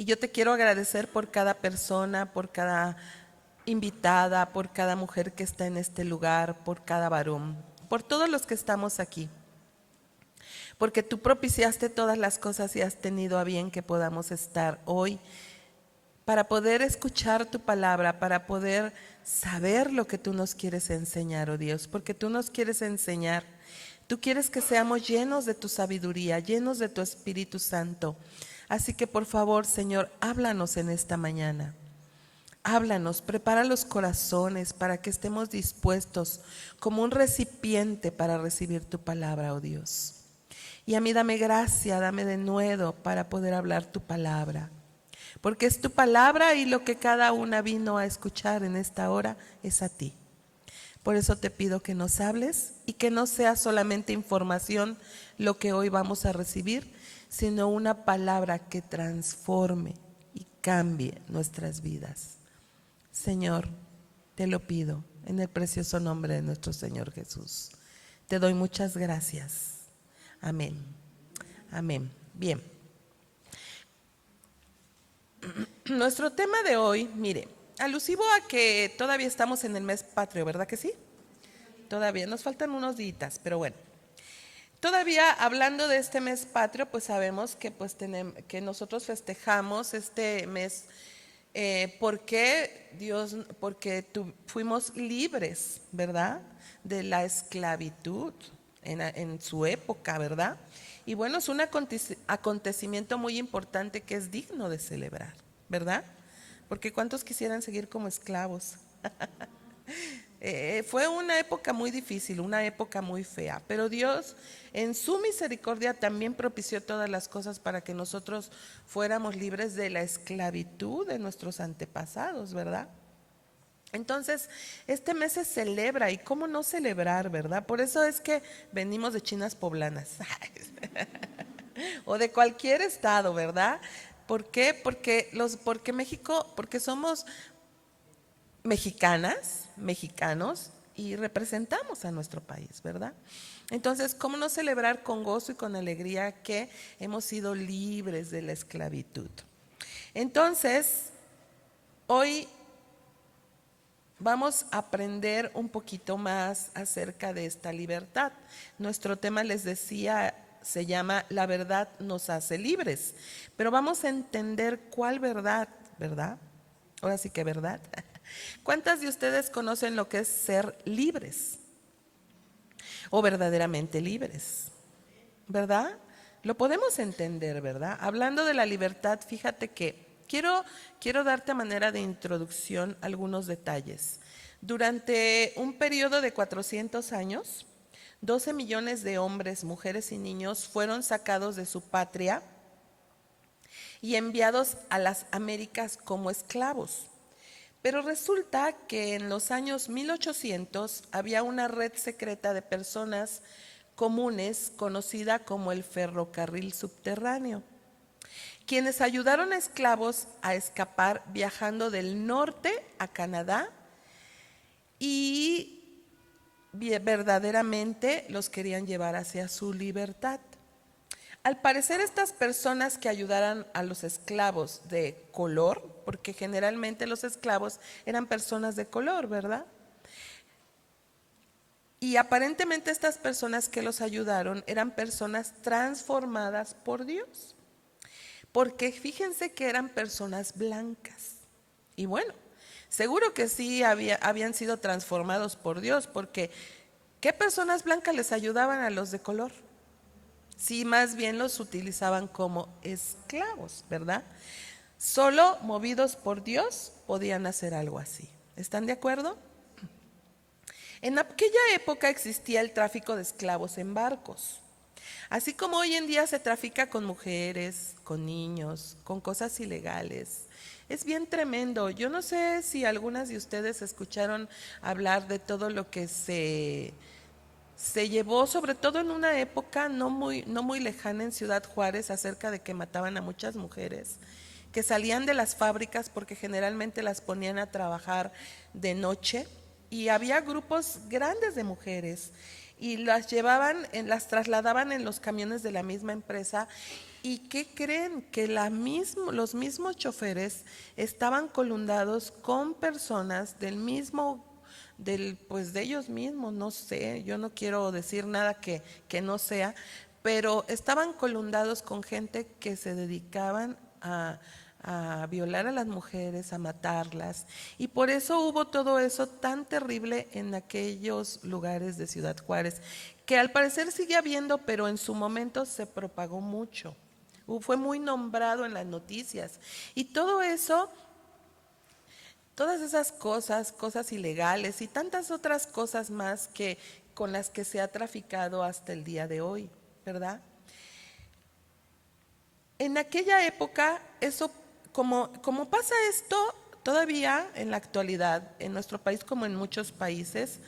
Y yo te quiero agradecer por cada persona, por cada invitada, por cada mujer que está en este lugar, por cada varón, por todos los que estamos aquí. Porque tú propiciaste todas las cosas y has tenido a bien que podamos estar hoy para poder escuchar tu palabra, para poder saber lo que tú nos quieres enseñar, oh Dios, porque tú nos quieres enseñar. Tú quieres que seamos llenos de tu sabiduría, llenos de tu Espíritu Santo. Así que por favor, Señor, háblanos en esta mañana. Háblanos, prepara los corazones para que estemos dispuestos como un recipiente para recibir tu palabra, oh Dios. Y a mí dame gracia, dame denuedo para poder hablar tu palabra. Porque es tu palabra y lo que cada una vino a escuchar en esta hora es a ti. Por eso te pido que nos hables y que no sea solamente información lo que hoy vamos a recibir, sino una palabra que transforme y cambie nuestras vidas. Señor, te lo pido en el precioso nombre de nuestro Señor Jesús. Te doy muchas gracias. Amén. Amén. Bien. Nuestro tema de hoy, mire, alusivo a que todavía estamos en el mes patrio, ¿verdad que sí? Todavía nos faltan unos días, pero bueno. Todavía hablando de este mes patrio, pues sabemos que, que nosotros festejamos este mes porque fuimos libres, ¿verdad? De la esclavitud en su época, ¿verdad? Y bueno, es un acontecimiento muy importante que es digno de celebrar, ¿verdad? Porque ¿cuántos quisieran seguir como esclavos? Fue una época muy difícil, una época muy fea, pero Dios en su misericordia también propició todas las cosas para que nosotros fuéramos libres de la esclavitud de nuestros antepasados, ¿verdad? Entonces, este mes se celebra y cómo no celebrar, ¿verdad? Por eso es que venimos de chinas poblanas o de cualquier estado, ¿verdad? ¿Por qué? Porque México, porque somos mexicanas, mexicanos y representamos a nuestro país, ¿verdad? Entonces, ¿cómo no celebrar con gozo y con alegría que hemos sido libres de la esclavitud? Entonces, hoy vamos a aprender un poquito más acerca de esta libertad. Nuestro tema, les decía, se llama La verdad nos hace libres, pero vamos a entender cuál verdad, ¿verdad? Ahora sí que verdad. ¿Cuántas de ustedes conocen lo que es ser libres o verdaderamente libres? ¿Verdad? Lo podemos entender, ¿verdad? Hablando de la libertad, fíjate que quiero darte a manera de introducción algunos detalles. Durante un periodo de 400 años, 12 millones de hombres, mujeres y niños fueron sacados de su patria y enviados a las Américas como esclavos. Pero resulta que en los años 1800 había una red secreta de personas comunes conocida como el ferrocarril subterráneo, quienes ayudaron a esclavos a escapar viajando del norte a Canadá y verdaderamente los querían llevar hacia su libertad. Al parecer estas personas que ayudaran a los esclavos de color, porque generalmente los esclavos eran personas de color, ¿verdad? Y aparentemente estas personas que los ayudaron eran personas transformadas por Dios, porque fíjense que eran personas blancas. Y bueno, seguro que sí habían sido transformados por Dios, porque ¿qué personas blancas les ayudaban a los de color? Sí, más bien los utilizaban como esclavos, ¿verdad? Solo movidos por Dios podían hacer algo así. ¿Están de acuerdo? En aquella época existía el tráfico de esclavos en barcos. Así como hoy en día se trafica con mujeres, con niños, con cosas ilegales. Es bien tremendo. Yo no sé si algunas de ustedes escucharon hablar de todo lo que se llevó, sobre todo en una época no muy lejana en Ciudad Juárez, acerca de que mataban a muchas mujeres que salían de las fábricas porque generalmente las ponían a trabajar de noche y había grupos grandes de mujeres y las trasladaban en los camiones de la misma empresa ¿Y qué creen? Que los mismos choferes estaban colundados con personas pues de ellos mismos, no sé, yo no quiero decir nada que no sea, pero estaban colundados con gente que se dedicaban a violar a las mujeres, a matarlas. Y por eso hubo todo eso tan terrible en aquellos lugares de Ciudad Juárez, que al parecer sigue habiendo, pero en su momento se propagó mucho. Fue muy nombrado en las noticias. Y todo eso, todas esas cosas ilegales y tantas otras cosas más con las que se ha traficado hasta el día de hoy, ¿verdad? En aquella época, como pasa esto todavía en la actualidad, en nuestro país como en muchos países,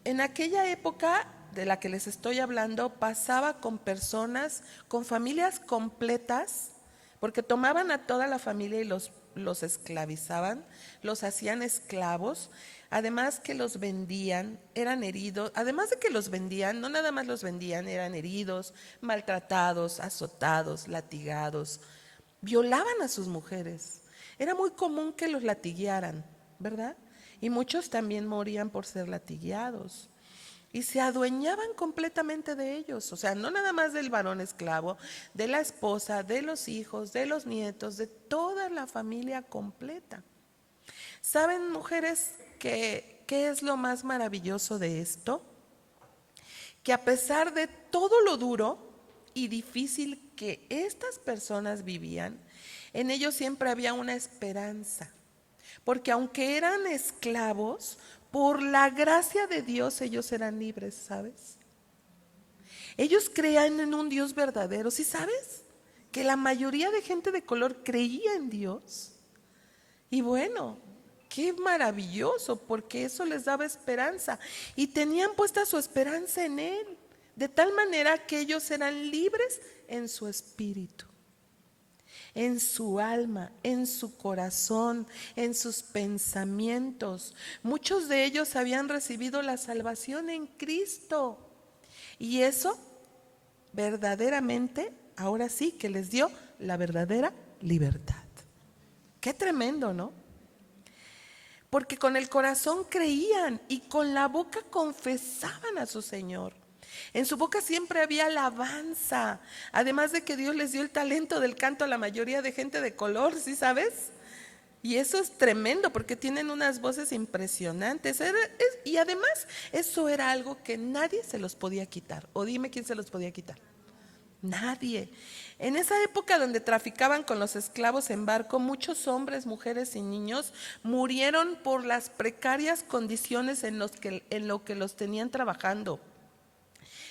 en aquella época de la que les estoy hablando, pasaba con personas, con familias completas, porque tomaban a toda la familia y los esclavizaban, los hacían esclavos, además que los vendían, eran heridos, además de que los vendían, no nada más los vendían, eran heridos, maltratados, azotados, latigados, violaban a sus mujeres. Era muy común que los latiguearan, ¿verdad? Y muchos también morían por ser latigueados. Y se adueñaban completamente de ellos, o sea, no nada más del varón esclavo, de la esposa, de los hijos, de los nietos, de toda la familia completa. ¿Saben, mujeres, qué es lo más maravilloso de esto? Que a pesar de todo lo duro y difícil que estas personas vivían, en ellos siempre había una esperanza. Porque aunque eran esclavos, por la gracia de Dios ellos eran libres, ¿sabes? Ellos creían en un Dios verdadero, ¿sí sabes? Que la mayoría de gente de color creía en Dios. Y bueno, qué maravilloso, porque eso les daba esperanza. Y tenían puesta su esperanza en Él, de tal manera que ellos eran libres en su espíritu, en su alma, en su corazón, en sus pensamientos. Muchos de ellos habían recibido la salvación en Cristo. Y eso verdaderamente, ahora sí que les dio la verdadera libertad. Qué tremendo, ¿no? Porque con el corazón creían y con la boca confesaban a su Señor. En su boca siempre había alabanza, además de que Dios les dio el talento del canto a la mayoría de gente de color, ¿sí sabes? Y eso es tremendo porque tienen unas voces impresionantes. Y además eso era algo que nadie se los podía quitar. O dime quién se los podía quitar. Nadie. En esa época donde traficaban con los esclavos en barco, muchos hombres, mujeres y niños murieron por las precarias condiciones en lo que los tenían trabajando.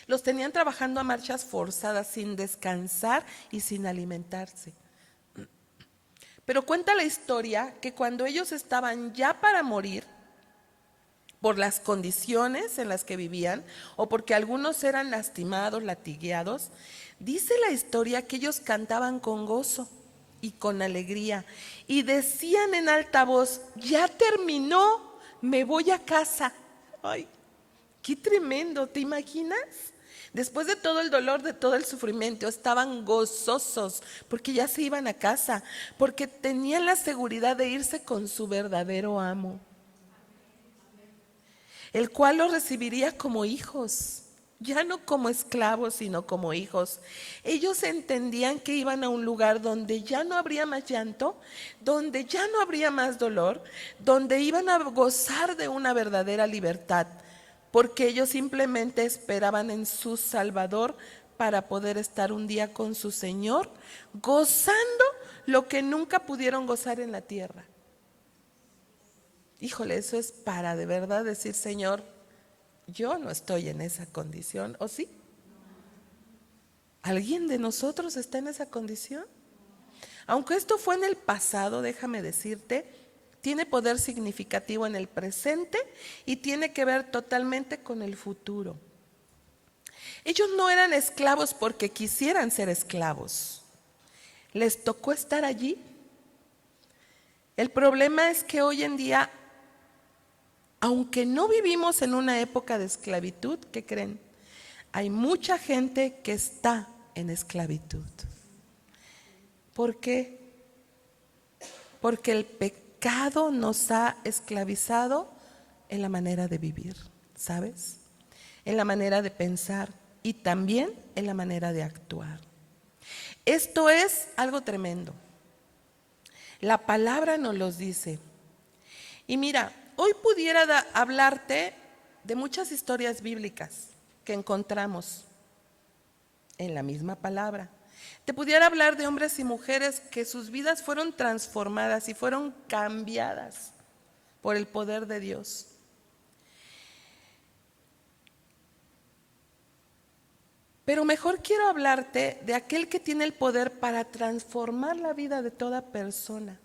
Los tenían trabajando a marchas forzadas, sin descansar y sin alimentarse. Pero cuenta la historia que cuando ellos estaban ya para morir, por las condiciones en las que vivían, o porque algunos eran lastimados, latigueados, dice la historia que ellos cantaban con gozo y con alegría, y decían en alta voz: ya terminó, me voy a casa. Ay, qué tremendo, ¿te imaginas? Después de todo el dolor, de todo el sufrimiento, estaban gozosos porque ya se iban a casa, porque tenían la seguridad de irse con su verdadero amo, el cual los recibiría como hijos, ya no como esclavos, sino como hijos. Ellos entendían que iban a un lugar donde ya no habría más llanto, donde ya no habría más dolor, donde iban a gozar de una verdadera libertad, porque ellos simplemente esperaban en su Salvador para poder estar un día con su Señor, gozando lo que nunca pudieron gozar en la tierra. Híjole, eso es para de verdad decir: Señor, yo no estoy en esa condición, ¿o sí? ¿Alguien de nosotros está en esa condición? Aunque esto fue en el pasado, déjame decirte, tiene poder significativo en el presente y tiene que ver totalmente con el futuro. Ellos no eran esclavos porque quisieran ser esclavos. Les tocó estar allí. El problema es que hoy en día, aunque no vivimos en una época de esclavitud, ¿qué creen? Hay mucha gente que está en esclavitud. ¿Por qué? Porque el pecado nos ha esclavizado en la manera de vivir, ¿sabes? En la manera de pensar y también en la manera de actuar. Esto es algo tremendo. La palabra nos los dice. Y mira, hoy pudiera hablarte de muchas historias bíblicas que encontramos en la misma palabra. Te pudiera hablar de hombres y mujeres que sus vidas fueron transformadas y fueron cambiadas por el poder de Dios. Pero mejor quiero hablarte de aquel que tiene el poder para transformar la vida de toda persona.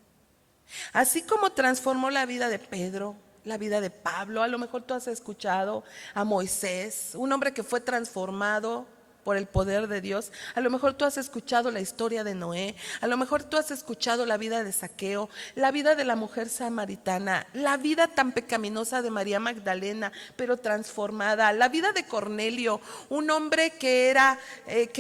Así como transformó la vida de Pedro, la vida de Pablo, a lo mejor tú has escuchado a Moisés, un hombre que fue transformado por el poder de Dios. A lo mejor tú has escuchado la historia de Noé, a lo mejor tú has escuchado la vida de Zaqueo, la vida de la mujer samaritana, la vida tan pecaminosa de María Magdalena, pero transformada, la vida de Cornelio, un hombre que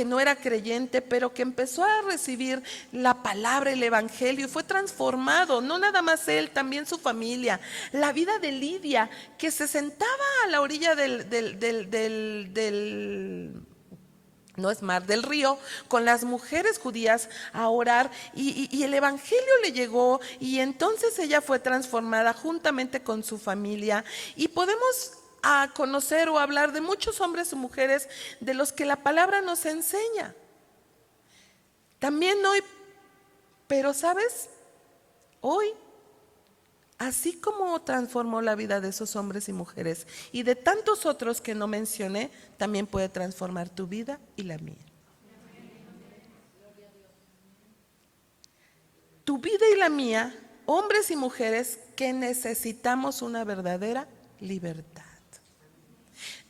no era creyente, pero que empezó a recibir la palabra, el evangelio, y fue transformado, no nada más él, también su familia. La vida de Lidia, que se sentaba a la orilla del río, con las mujeres judías a orar, y el evangelio le llegó, y entonces ella fue transformada juntamente con su familia. Y podemos conocer o hablar de muchos hombres y mujeres de los que la palabra nos enseña. También hoy, pero ¿sabes? Hoy, así como transformó la vida de esos hombres y mujeres y de tantos otros que no mencioné, también puede transformar tu vida y la mía. Tu vida y la mía, hombres y mujeres que necesitamos una verdadera libertad.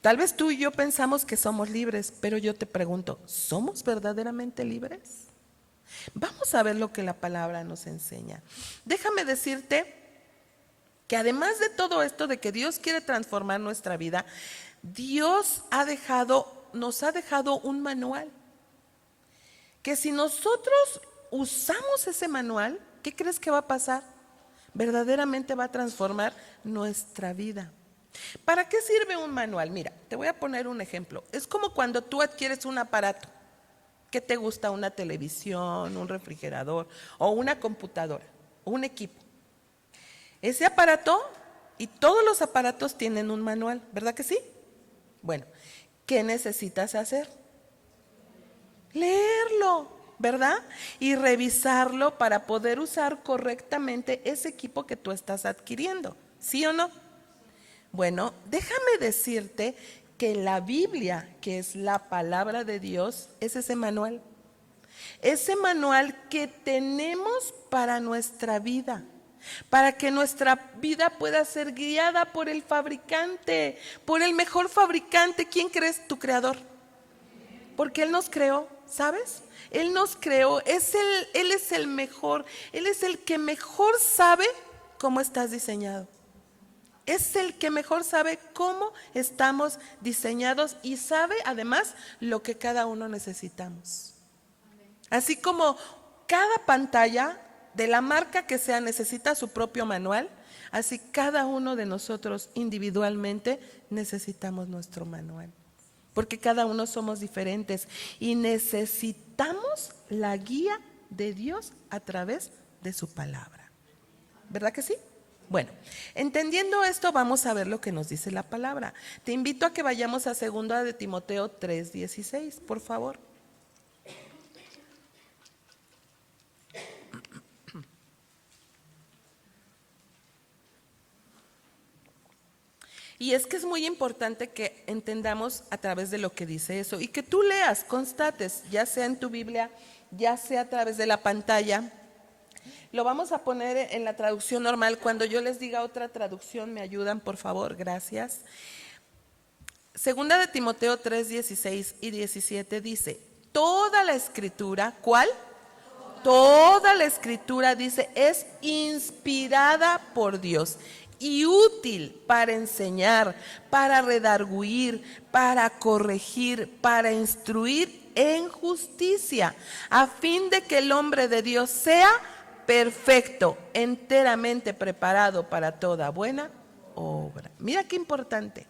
Tal vez tú y yo pensamos que somos libres, pero yo te pregunto, ¿somos verdaderamente libres? Vamos a ver lo que la palabra nos enseña. Déjame decirte que además de todo esto, de que Dios quiere transformar nuestra vida, Dios nos ha dejado un manual. Que si nosotros usamos ese manual, ¿qué crees que va a pasar? Verdaderamente va a transformar nuestra vida. ¿Para qué sirve un manual? Mira, te voy a poner un ejemplo. Es como cuando tú adquieres un aparato. ¿Qué te gusta? Una televisión, un refrigerador o una computadora, un equipo. Ese aparato y todos los aparatos tienen un manual, ¿verdad que sí? Bueno, ¿qué necesitas hacer? Leerlo, ¿verdad? Y revisarlo para poder usar correctamente ese equipo que tú estás adquiriendo, ¿sí o no? Bueno, déjame decirte que la Biblia, que es la palabra de Dios, es ese manual. Ese manual que tenemos para nuestra vida. Para que nuestra vida pueda ser guiada por el fabricante, por el mejor fabricante. ¿Quién crees? Tu creador. Porque Él nos creó, ¿sabes? Él nos creó, Él es el mejor, Él es el que mejor sabe cómo estás diseñado. Es el que mejor sabe cómo estamos diseñados y sabe además lo que cada uno necesitamos. Así como cada pantalla de la marca que sea necesita su propio manual, así cada uno de nosotros individualmente necesitamos nuestro manual. Porque cada uno somos diferentes y necesitamos la guía de Dios a través de su palabra. ¿Verdad que sí? Bueno, entendiendo esto, vamos a ver lo que nos dice la palabra. Te invito a que vayamos a 2 de Timoteo 3:16, por favor. Y es que es muy importante que entendamos a través de lo que dice eso y que tú leas, constates, ya sea en tu Biblia, ya sea a través de la pantalla. Lo vamos a poner en la traducción normal. Cuando yo les diga otra traducción, me ayudan, por favor, gracias. 2 de Timoteo 3:16 y 17 dice, toda la escritura, ¿cuál? Toda la escritura, dice, es inspirada por Dios y útil para enseñar, para redarguir, para corregir, para instruir en justicia, a fin de que el hombre de Dios sea perfecto, enteramente preparado para toda buena obra. Mira qué importante.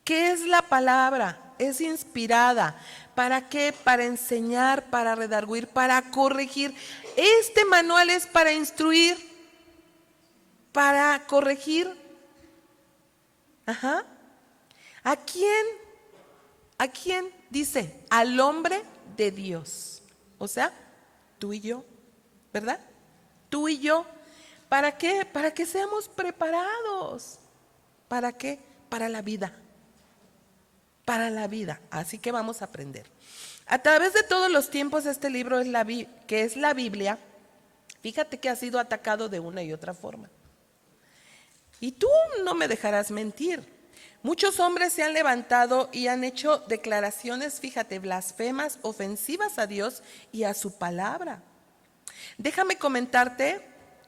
¿Qué es la palabra? Es inspirada. ¿Para qué? Para enseñar, para redarguir, para corregir. Este manual es para instruir, para corregir. Ajá. ¿A quién? ¿A quién? Dice, al hombre de Dios. O sea, tú y yo, ¿verdad? Tú y yo. ¿Para qué? Para que seamos preparados. ¿Para qué? Para la vida. Para la vida. Así que vamos a aprender. A través de todos los tiempos, este libro que es la Biblia, fíjate que ha sido atacado de una y otra forma. Y tú no me dejarás mentir. Muchos hombres se han levantado y han hecho declaraciones, fíjate, blasfemas, ofensivas a Dios y a su palabra. Déjame comentarte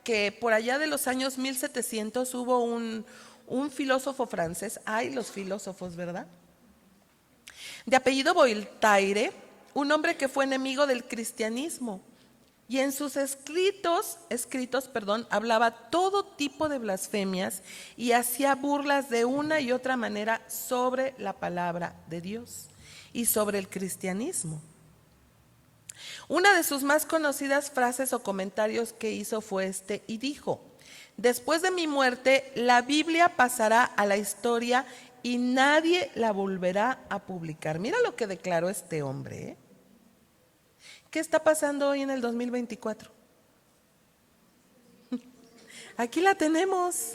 que por allá de los años 1700 hubo un filósofo francés, ay, los filósofos, ¿verdad? De apellido Voltaire, un hombre que fue enemigo del cristianismo. Y en sus escritos, hablaba todo tipo de blasfemias y hacía burlas de una y otra manera sobre la palabra de Dios y sobre el cristianismo. Una de sus más conocidas frases o comentarios que hizo fue y dijo: después de mi muerte, la Biblia pasará a la historia y nadie la volverá a publicar. Mira lo que declaró este hombre, ¿eh? ¿Qué está pasando hoy en el 2024? Aquí la tenemos.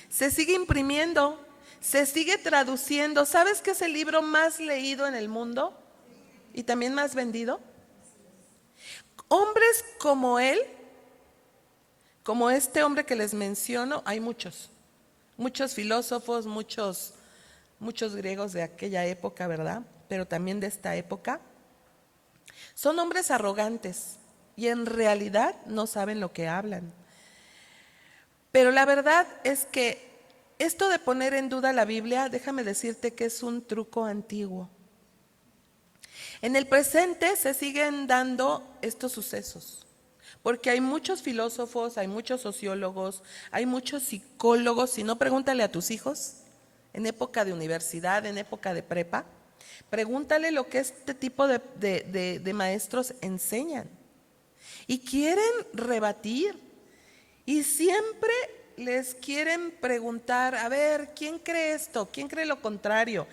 Se sigue imprimiendo, se sigue traduciendo. ¿Sabes qué es el libro más leído en el mundo? Y también más vendido. Hombres como él, como este hombre que les menciono, hay muchos. Muchos filósofos, muchos griegos de aquella época, ¿verdad? Pero también de esta época. Son hombres arrogantes y en realidad no saben lo que hablan. Pero la verdad es que esto de poner en duda la Biblia, déjame decirte que es un truco antiguo. En el presente se siguen dando estos sucesos, porque hay muchos filósofos, hay muchos sociólogos, hay muchos psicólogos. Si no, pregúntale a tus hijos en época de universidad, en época de prepa. Pregúntale lo que este tipo de maestros enseñan. Y quieren rebatir. Y siempre les quieren preguntar, a ver, ¿quién cree esto? ¿Quién cree lo contrario?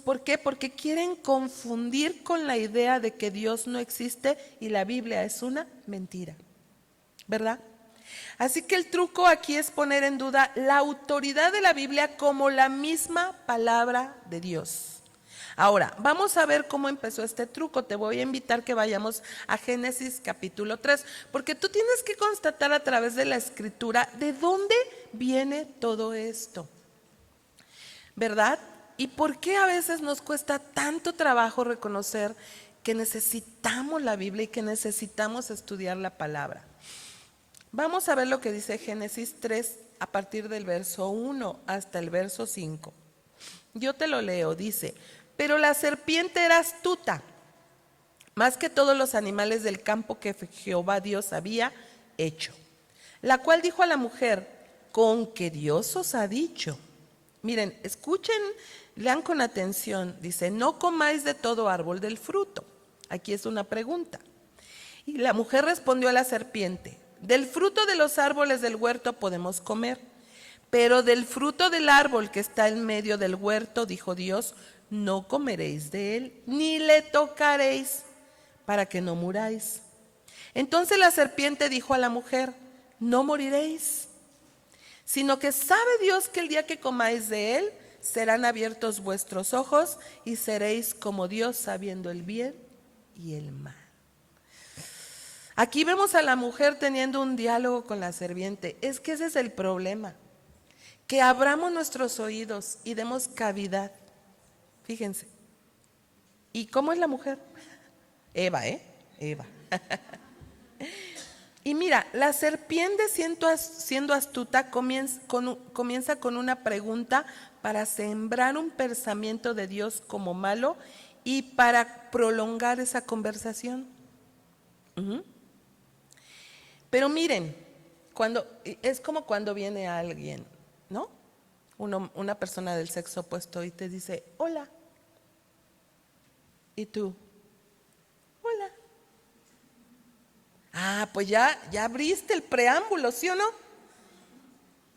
¿Por qué? Porque quieren confundir con la idea de que Dios no existe y la Biblia es una mentira. ¿Verdad? Así que el truco aquí es poner en duda la autoridad de la Biblia como la misma palabra de Dios. Ahora, vamos a ver cómo empezó este truco. Te voy a invitar que vayamos a Génesis capítulo 3, porque tú tienes que constatar a través de la escritura de dónde viene todo esto, ¿verdad? ¿Y por qué a veces nos cuesta tanto trabajo reconocer que necesitamos la Biblia y que necesitamos estudiar la palabra? Vamos a ver lo que dice Génesis 3 a partir del verso 1 hasta el verso 5. Yo te lo leo, dice: pero la serpiente era astuta, más que todos los animales del campo que Jehová Dios había hecho, la cual dijo a la mujer: ¿con qué Dios os ha dicho? Miren, escuchen, lean con atención. Dice: no comáis de todo árbol del fruto. Aquí es una pregunta. Y la mujer respondió a la serpiente: del fruto de los árboles del huerto podemos comer, pero del fruto del árbol que está en medio del huerto, dijo Dios, no comeréis de él, ni le tocaréis, para que no muráis. Entonces la serpiente dijo a la mujer: no moriréis, sino que sabe Dios que el día que comáis de él, serán abiertos vuestros ojos y seréis como Dios, sabiendo el bien y el mal. Aquí vemos a la mujer teniendo un diálogo con la serpiente. Es que ese es el problema, que abramos nuestros oídos y demos cavidad. Fíjense. ¿Y cómo es la mujer? Eva, Eva. Y mira, la serpiente, siendo astuta, comienza con una pregunta para sembrar un pensamiento de Dios como malo y para prolongar esa conversación. Pero miren, es como cuando viene alguien, ¿no? Una persona del sexo opuesto y te dice, hola. ¿Y tú? Hola. Ah, pues ya abriste el preámbulo, ¿sí o no?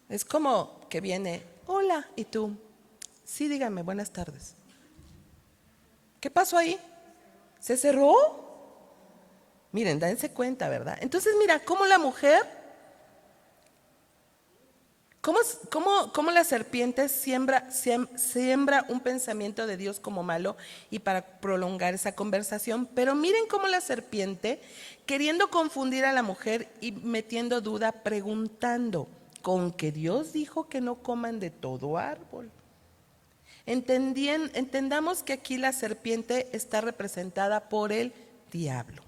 Es como que viene, hola, ¿y tú? Sí, dígame, buenas tardes. ¿Qué pasó ahí? ¿Se cerró? Miren, dense cuenta, ¿verdad? Entonces, mira, cómo la mujer, cómo la serpiente siembra un pensamiento de Dios como malo y para prolongar esa conversación. Pero miren cómo la serpiente, queriendo confundir a la mujer y metiendo duda, preguntando, ¿con que Dios dijo que no coman de todo árbol? Entendamos que aquí la serpiente está representada por el diablo.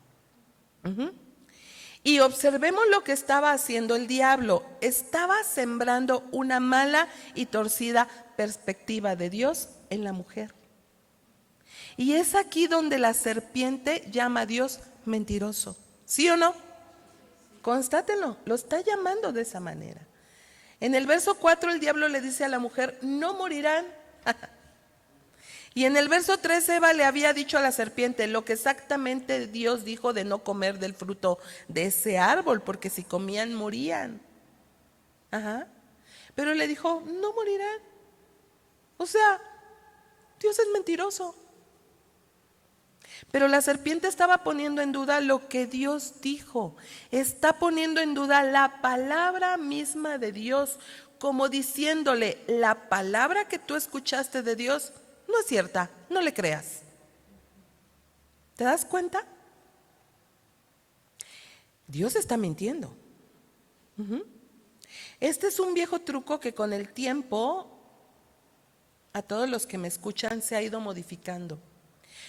Y observemos lo que estaba haciendo el diablo. Estaba sembrando una mala y torcida perspectiva de Dios en la mujer. Y es aquí donde la serpiente llama a Dios mentiroso. ¿Sí o no? Constátenlo, lo está llamando de esa manera. En el verso 4 el diablo le dice a la mujer, no morirán. Y en el verso 3 Eva le había dicho a la serpiente lo que exactamente Dios dijo de no comer del fruto de ese árbol, porque si comían morían. Pero le dijo, no morirán. O sea, Dios es mentiroso. Pero la serpiente estaba poniendo en duda lo que Dios dijo. Está poniendo en duda la palabra misma de Dios, como diciéndole, la palabra que tú escuchaste de Dios no es cierta, no le creas. ¿Te das cuenta? Dios está mintiendo. Este es un viejo truco que con el tiempo a todos los que me escuchan se ha ido modificando.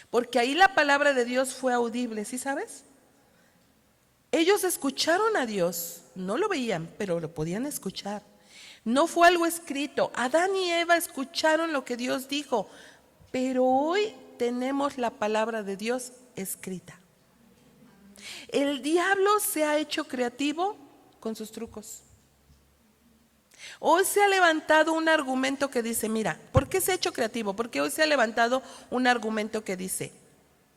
Porque ahí la palabra de Dios fue audible, ¿sí sabes? Ellos escucharon a Dios, no lo veían, pero lo podían escuchar. No fue algo escrito. Adán y Eva escucharon lo que Dios dijo, pero hoy tenemos la palabra de Dios escrita. El diablo se ha hecho creativo con sus trucos. Hoy se ha levantado un argumento que dice, mira, ¿por qué se ha hecho creativo? Porque hoy se ha levantado un argumento que dice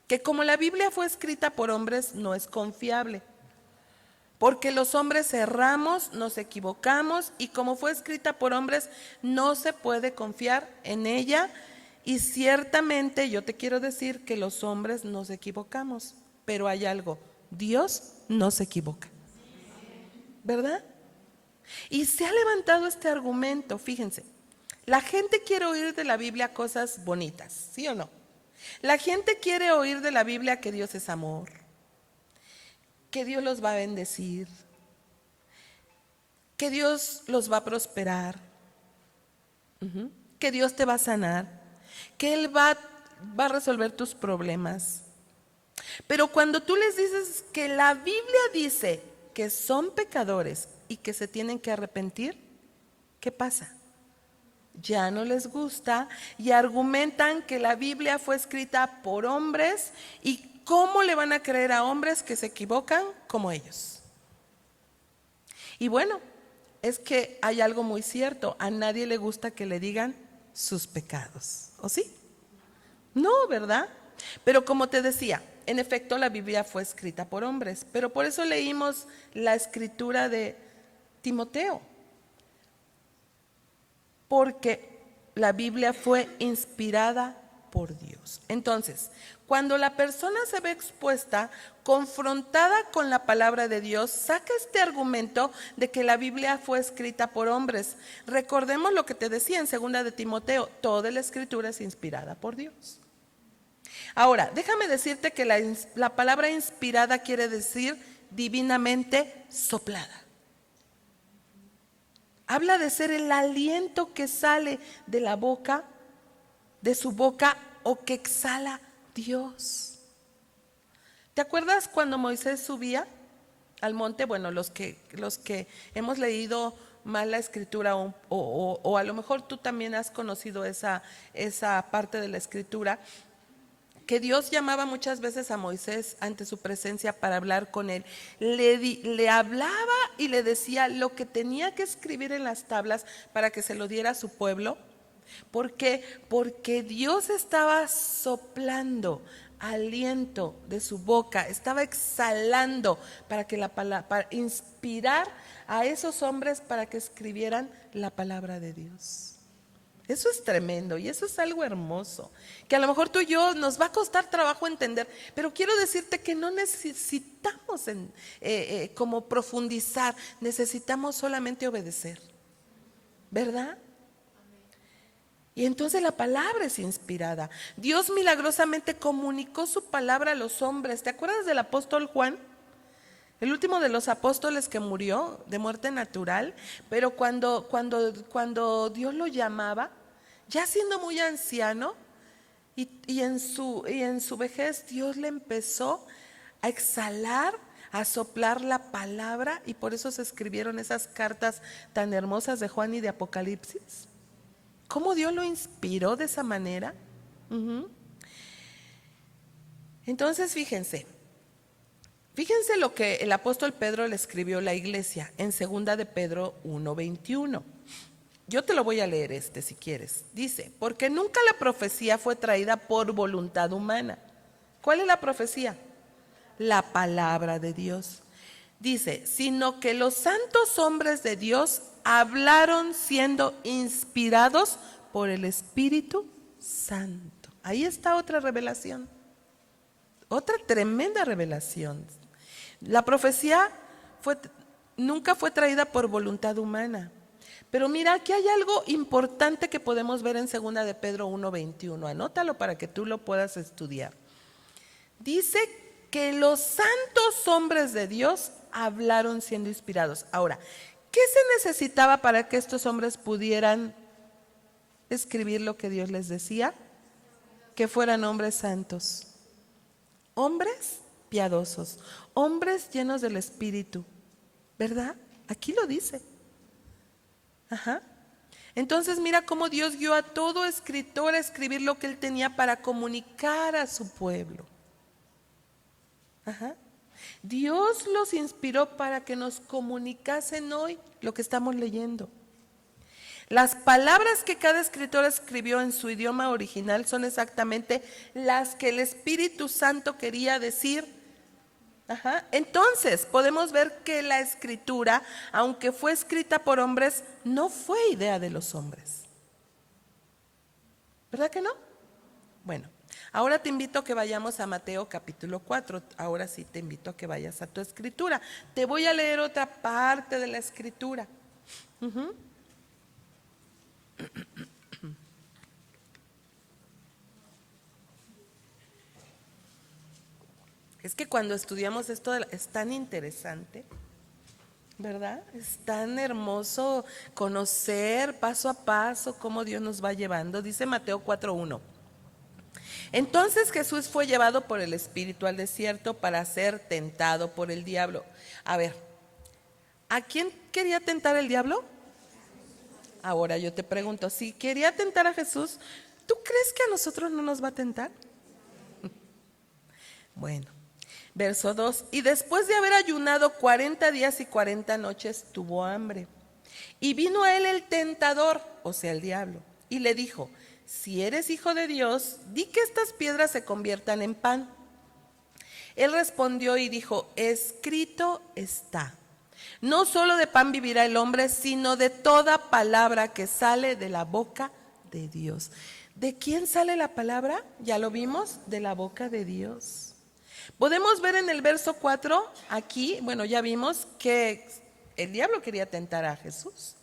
que como la Biblia fue escrita por hombres, no es confiable. Porque los hombres erramos, nos equivocamos y como fue escrita por hombres, no se puede confiar en ella. Y ciertamente yo te quiero decir que los hombres nos equivocamos, pero hay algo, Dios no se equivoca, ¿verdad? Y se ha levantado este argumento, fíjense, la gente quiere oír de la Biblia cosas bonitas, ¿sí o no? La gente quiere oír de la Biblia que Dios es amor, que Dios los va a bendecir, que Dios los va a prosperar, que Dios te va a sanar, que Él va a resolver tus problemas. Pero cuando tú les dices que la Biblia dice que son pecadores y que se tienen que arrepentir, ¿qué pasa? Ya no les gusta y argumentan que la Biblia fue escrita por hombres y ¿cómo le van a creer a hombres que se equivocan como ellos? Y bueno, es que hay algo muy cierto, a nadie le gusta que le digan sus pecados, ¿o sí? No, ¿verdad? Pero como te decía, en efecto la Biblia fue escrita por hombres, pero por eso leímos la escritura de Timoteo, porque la Biblia fue inspirada por Dios. Entonces, cuando la persona se ve expuesta, confrontada con la palabra de Dios, saca este argumento de que la Biblia fue escrita por hombres. Recordemos lo que te decía en 2 de Timoteo, toda la escritura es inspirada por Dios. Ahora, déjame decirte que la palabra inspirada quiere decir divinamente soplada. Habla de ser el aliento que sale de la boca, de su boca, o que exhala Dios. ¿Te acuerdas cuando Moisés subía al monte? Bueno, los que hemos leído mal la escritura o a lo mejor tú también has conocido esa parte de la escritura, que Dios llamaba muchas veces a Moisés ante su presencia para hablar con él. Le hablaba y le decía lo que tenía que escribir en las tablas para que se lo diera a su pueblo. ¿Por qué? Porque Dios estaba soplando aliento de su boca, estaba exhalando para que para inspirar a esos hombres para que escribieran la palabra de Dios. Eso es tremendo y eso es algo hermoso, que a lo mejor tú y yo nos va a costar trabajo entender, pero quiero decirte que no necesitamos como profundizar, necesitamos solamente obedecer, ¿verdad? Y entonces la palabra es inspirada. Dios milagrosamente comunicó su palabra a los hombres. ¿Te acuerdas del apóstol Juan? El último de los apóstoles que murió de muerte natural, pero cuando Dios lo llamaba, ya siendo muy anciano, y en su vejez Dios le empezó a exhalar, a soplar la palabra, y por eso se escribieron esas cartas tan hermosas de Juan y de Apocalipsis. ¿Cómo Dios lo inspiró de esa manera? Entonces fíjense lo que el apóstol Pedro le escribió a la iglesia en 2 de Pedro 1:21. Yo te lo voy a leer si quieres. Dice, porque nunca la profecía fue traída por voluntad humana. ¿Cuál es la profecía? La palabra de Dios. Dice, sino que los santos hombres de Dios hablaron siendo inspirados por el Espíritu Santo. Ahí está otra revelación, otra tremenda revelación. La profecía nunca fue traída por voluntad humana. Pero mira, aquí hay algo importante que podemos ver en 2 de Pedro 1:21. Anótalo para que tú lo puedas estudiar. Dice que los santos hombres de Dios hablaron siendo inspirados. Ahora, ¿qué se necesitaba para que estos hombres pudieran escribir lo que Dios les decía? Que fueran hombres santos, hombres piadosos, hombres llenos del Espíritu, ¿verdad? Aquí lo dice. Entonces mira cómo Dios guió a todo escritor a escribir lo que él tenía para comunicar a su pueblo. Dios los inspiró para que nos comunicasen hoy lo que estamos leyendo. Las palabras que cada escritor escribió en su idioma original son exactamente las que el Espíritu Santo quería decir. Entonces podemos ver que la escritura, aunque fue escrita por hombres, no fue idea de los hombres. ¿Verdad que no? Bueno, ahora te invito a que vayamos a Mateo capítulo 4. Ahora sí te invito a que vayas a tu escritura. Te voy a leer otra parte de la escritura. Es que cuando estudiamos esto es tan interesante, ¿verdad? Es tan hermoso conocer paso a paso cómo Dios nos va llevando. Dice Mateo 4:1. Entonces Jesús fue llevado por el Espíritu al desierto para ser tentado por el diablo. A ver, ¿a quién quería tentar el diablo? Ahora yo te pregunto, si quería tentar a Jesús, ¿tú crees que a nosotros no nos va a tentar? Bueno. Verso 2, y después de haber ayunado 40 días y 40 noches, tuvo hambre. Y vino a él el tentador, o sea, el diablo, y le dijo, si eres hijo de Dios, di que estas piedras se conviertan en pan. Él respondió y dijo, escrito está, no solo de pan vivirá el hombre, sino de toda palabra que sale de la boca de Dios. ¿De quién sale la palabra? Ya lo vimos, de la boca de Dios. Podemos ver en el verso 4, aquí, bueno, ya vimos que el diablo quería tentar a Jesús.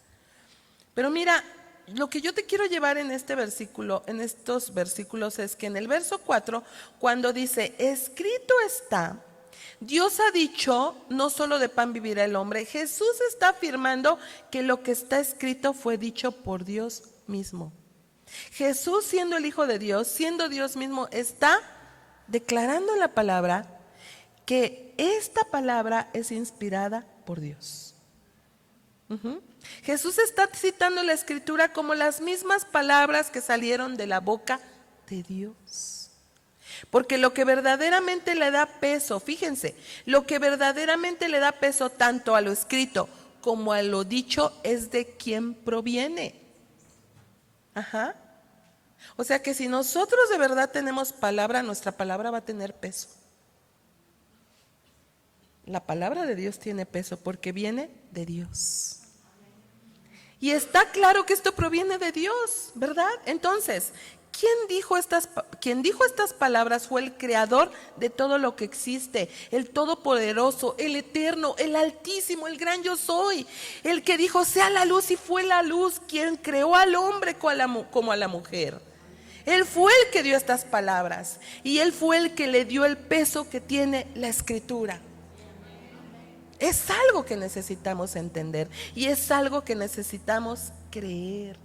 Pero mira, lo que yo te quiero llevar en este versículo, en estos versículos, es que en el verso 4, cuando dice, escrito está, Dios ha dicho, no solo de pan vivirá el hombre. Jesús está afirmando que lo que está escrito fue dicho por Dios mismo. Jesús, siendo el Hijo de Dios, siendo Dios mismo, está declarando en la palabra que esta palabra es inspirada por Dios. Jesús está citando la escritura como las mismas palabras que salieron de la boca de Dios. Porque lo que verdaderamente le da peso, fíjense, lo que verdaderamente le da peso tanto a lo escrito como a lo dicho es de quién proviene. Ajá. O sea que si nosotros de verdad tenemos palabra, nuestra palabra va a tener peso. La palabra de Dios tiene peso porque viene de Dios. Y está claro que esto proviene de Dios, ¿verdad? Entonces, quien dijo estas palabras fue el creador de todo lo que existe, el todopoderoso, el eterno, el altísimo, el gran yo soy, el que dijo sea la luz y fue la luz, quien creó al hombre como a la mujer. Él fue el que dio estas palabras y él fue el que le dio el peso que tiene la escritura. Es algo que necesitamos entender y es algo que necesitamos creer.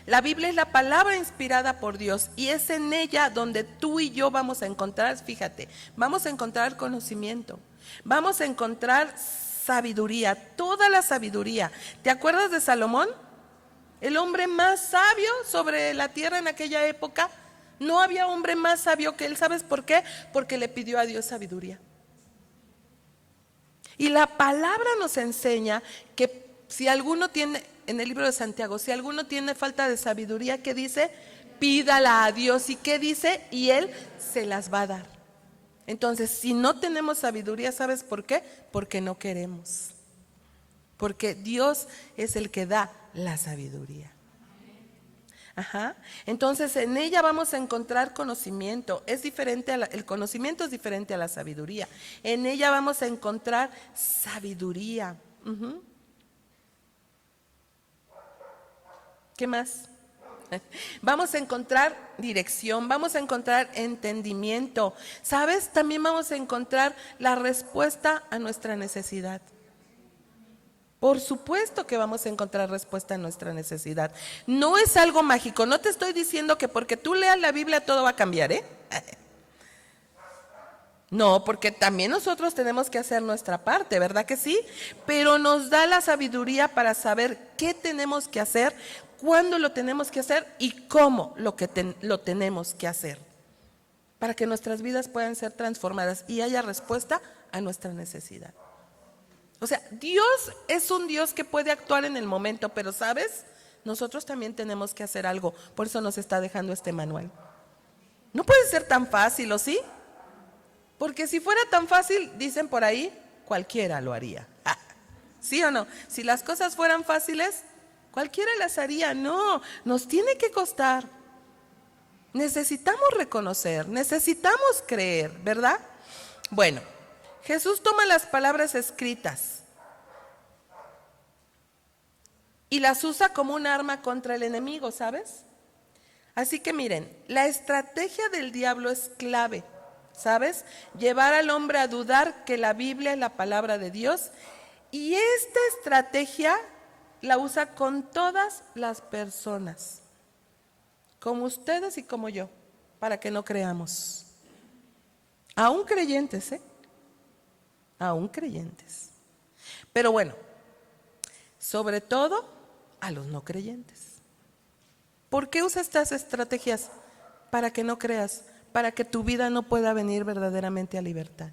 La Biblia es la palabra inspirada por Dios y es en ella donde tú y yo vamos a encontrar, fíjate, vamos a encontrar conocimiento, vamos a encontrar sabiduría, toda la sabiduría. ¿Te acuerdas de Salomón? El hombre más sabio sobre la tierra en aquella época. No había hombre más sabio que él. ¿Sabes por qué? Porque le pidió a Dios sabiduría. Y la palabra nos enseña que si alguno tiene, en el libro de Santiago, si alguno tiene falta de sabiduría, ¿qué dice? Pídala a Dios. ¿Y qué dice? Y Él se las va a dar. Entonces, si no tenemos sabiduría, ¿sabes por qué? Porque no queremos. Porque Dios es el que da la sabiduría. Ajá. Entonces en ella vamos a encontrar conocimiento. Es diferente el conocimiento es diferente a la sabiduría. En ella vamos a encontrar sabiduría. ¿Qué más? Vamos a encontrar dirección, vamos a encontrar entendimiento. ¿Sabes? También vamos a encontrar la respuesta a nuestra necesidad. Por supuesto que vamos a encontrar respuesta a nuestra necesidad. No es algo mágico. No te estoy diciendo que porque tú leas la Biblia todo va a cambiar, ¿eh? No, porque también nosotros tenemos que hacer nuestra parte, ¿verdad que sí? Pero nos da la sabiduría para saber qué tenemos que hacer, cuándo lo tenemos que hacer y cómo lo tenemos que hacer. Para que nuestras vidas puedan ser transformadas y haya respuesta a nuestra necesidad. O sea, Dios es un Dios que puede actuar en el momento, pero ¿sabes? Nosotros también tenemos que hacer algo. Por eso nos está dejando este manual. No puede ser tan fácil, ¿o sí? Porque si fuera tan fácil, dicen por ahí, cualquiera lo haría. ¿Sí o no? Si las cosas fueran fáciles, cualquiera las haría. No, nos tiene que costar. Necesitamos reconocer, necesitamos creer, ¿verdad? Bueno. Jesús toma las palabras escritas y las usa como un arma contra el enemigo, ¿sabes? Así que miren, la estrategia del diablo es clave, ¿sabes? Llevar al hombre a dudar que la Biblia es la palabra de Dios. Y esta estrategia la usa con todas las personas, como ustedes y como yo, para que no creamos. Aún creyentes, ¿eh? Aún creyentes. Pero bueno, sobre todo a los no creyentes. ¿Por qué usa estas estrategias? Para que no creas, para que tu vida no pueda venir verdaderamente a libertad.